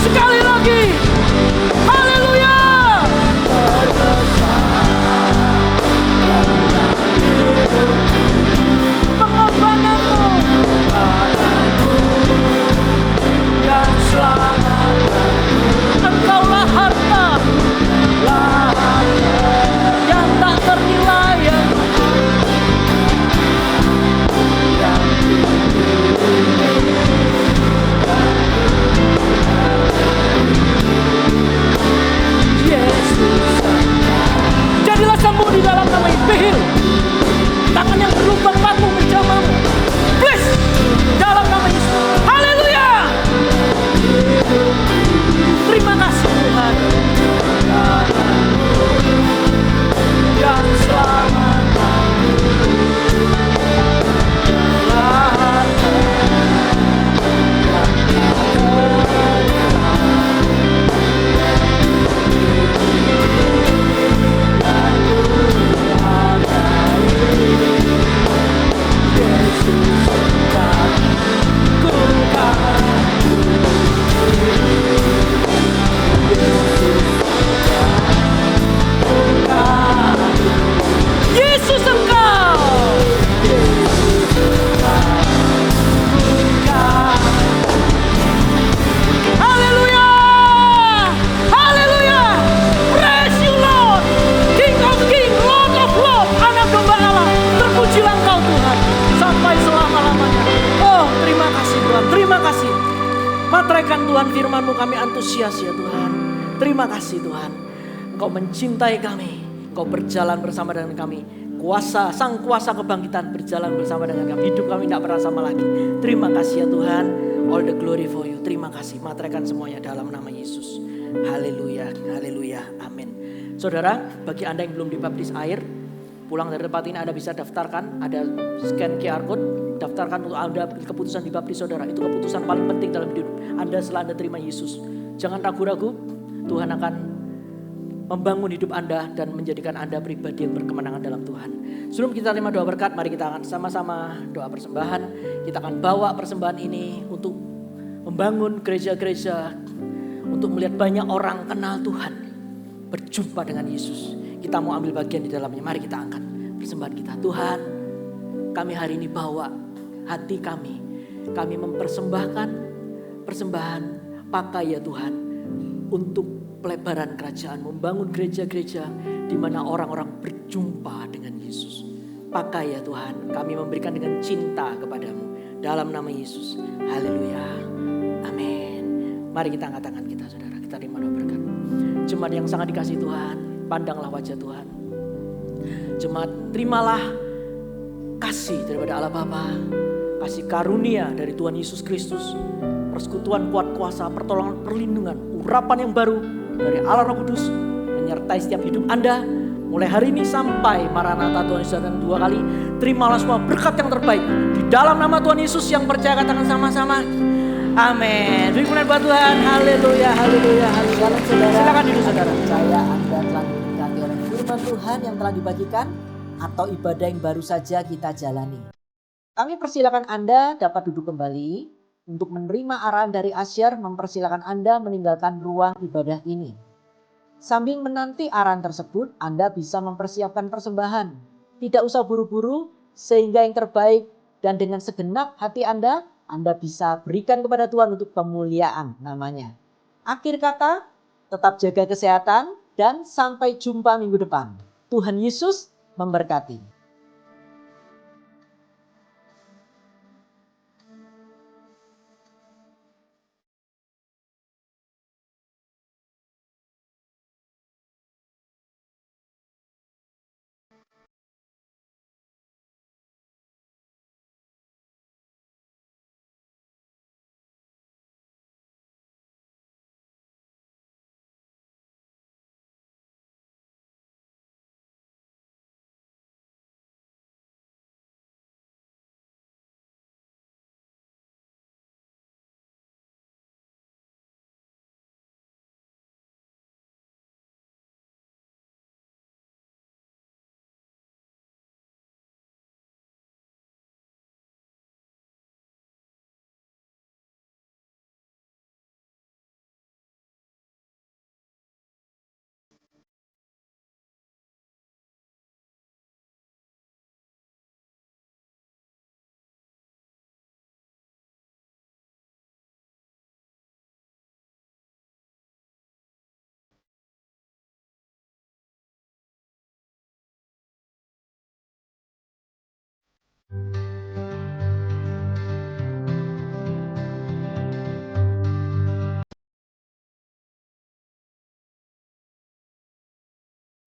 Sekali lagi, haleluya. Pengorbananmu yang selamatkan, Engkaulah harta yang tak ternilai, Yesus. Jadilah sembuh di dalam nama Yesus. Tangan yang berlubang paku menjamahmu. Please, dalam nama Yesus. Haleluya. Terima kasih Tuhan. Yang selamatkan. Yesus Engkau. Haleluya. Haleluya. Praise you Lord. King of King, Lord of Lord, Anak Domba Allah. Terpujilah Engkau Tuhan sampai selama-lamanya. Oh, terima kasih Tuhan. Terima kasih. Materaikan Tuhan firman-Mu, kami antusias ya Tuhan. Terima kasih Tuhan. Engkau mencintai kami. Engkau berjalan bersama dengan kami. Sang kuasa kebangkitan berjalan bersama dengan kami. Hidup kami tidak pernah sama lagi. Terima kasih ya Tuhan. All the glory for you. Terima kasih. Materaikan semuanya dalam nama Yesus. Haleluya. Haleluya. Amin. Saudara, bagi Anda yang belum dibaptis air, pulang dari tempat ini Anda bisa daftarkan. Ada scan QR code. Daftarkan untuk Anda keputusan dibaptis saudara. Itu keputusan paling penting dalam hidup Anda setelah Anda terima Yesus. Jangan ragu-ragu. Tuhan akan membangun hidup Anda dan menjadikan Anda pribadi yang berkemenangan dalam Tuhan. Sebelum kita terima doa berkat, mari kita akan sama-sama doa persembahan. Kita akan bawa persembahan ini untuk membangun gereja-gereja, untuk melihat banyak orang kenal Tuhan, berjumpa dengan Yesus. Kita mau ambil bagian di dalamnya. Mari kita angkat persembahan kita. Tuhan, kami hari ini bawa hati kami. Kami mempersembahkan persembahan, pakai ya Tuhan, untuk pelebaran kerajaan, membangun gereja-gereja di mana orang-orang berjumpa dengan Yesus. Pakai ya Tuhan, kami memberikan dengan cinta kepadamu. Dalam nama Yesus, haleluya, amin. Mari kita angkat tangan kita saudara, kita terima doa berkat. Jemaat yang sangat dikasih Tuhan, pandanglah wajah Tuhan. Jemaat, terimalah kasih daripada Allah Bapa, kasih karunia dari Tuhan Yesus Kristus, persekutuan kuat kuasa, pertolongan, perlindungan, urapan yang baru dari Allah Roh Kudus menyertai setiap hidup Anda mulai hari ini sampai Maranatha Tuhan Yesus datang 2 kali. Terimalah semua berkat yang terbaik di dalam nama Tuhan Yesus. Yang percaya katakan sama-sama amin. Beri kemuliaan buat Tuhan. Haleluya, haleluya, haleluya. Silakan duduk saudara. Anda telah diberkati oleh firman Tuhan yang telah dibagikan atau ibadah yang baru saja kita jalani. Kami persilakan Anda dapat duduk kembali. Untuk menerima arahan dari Asyar, mempersilakan Anda meninggalkan ruang ibadah ini. Sambil menanti arahan tersebut, Anda bisa mempersiapkan persembahan. Tidak usah buru-buru, sehingga yang terbaik dan dengan segenap hati Anda bisa berikan kepada Tuhan untuk kemuliaan namanya. Akhir kata, tetap jaga kesehatan dan sampai jumpa minggu depan. Tuhan Yesus memberkati.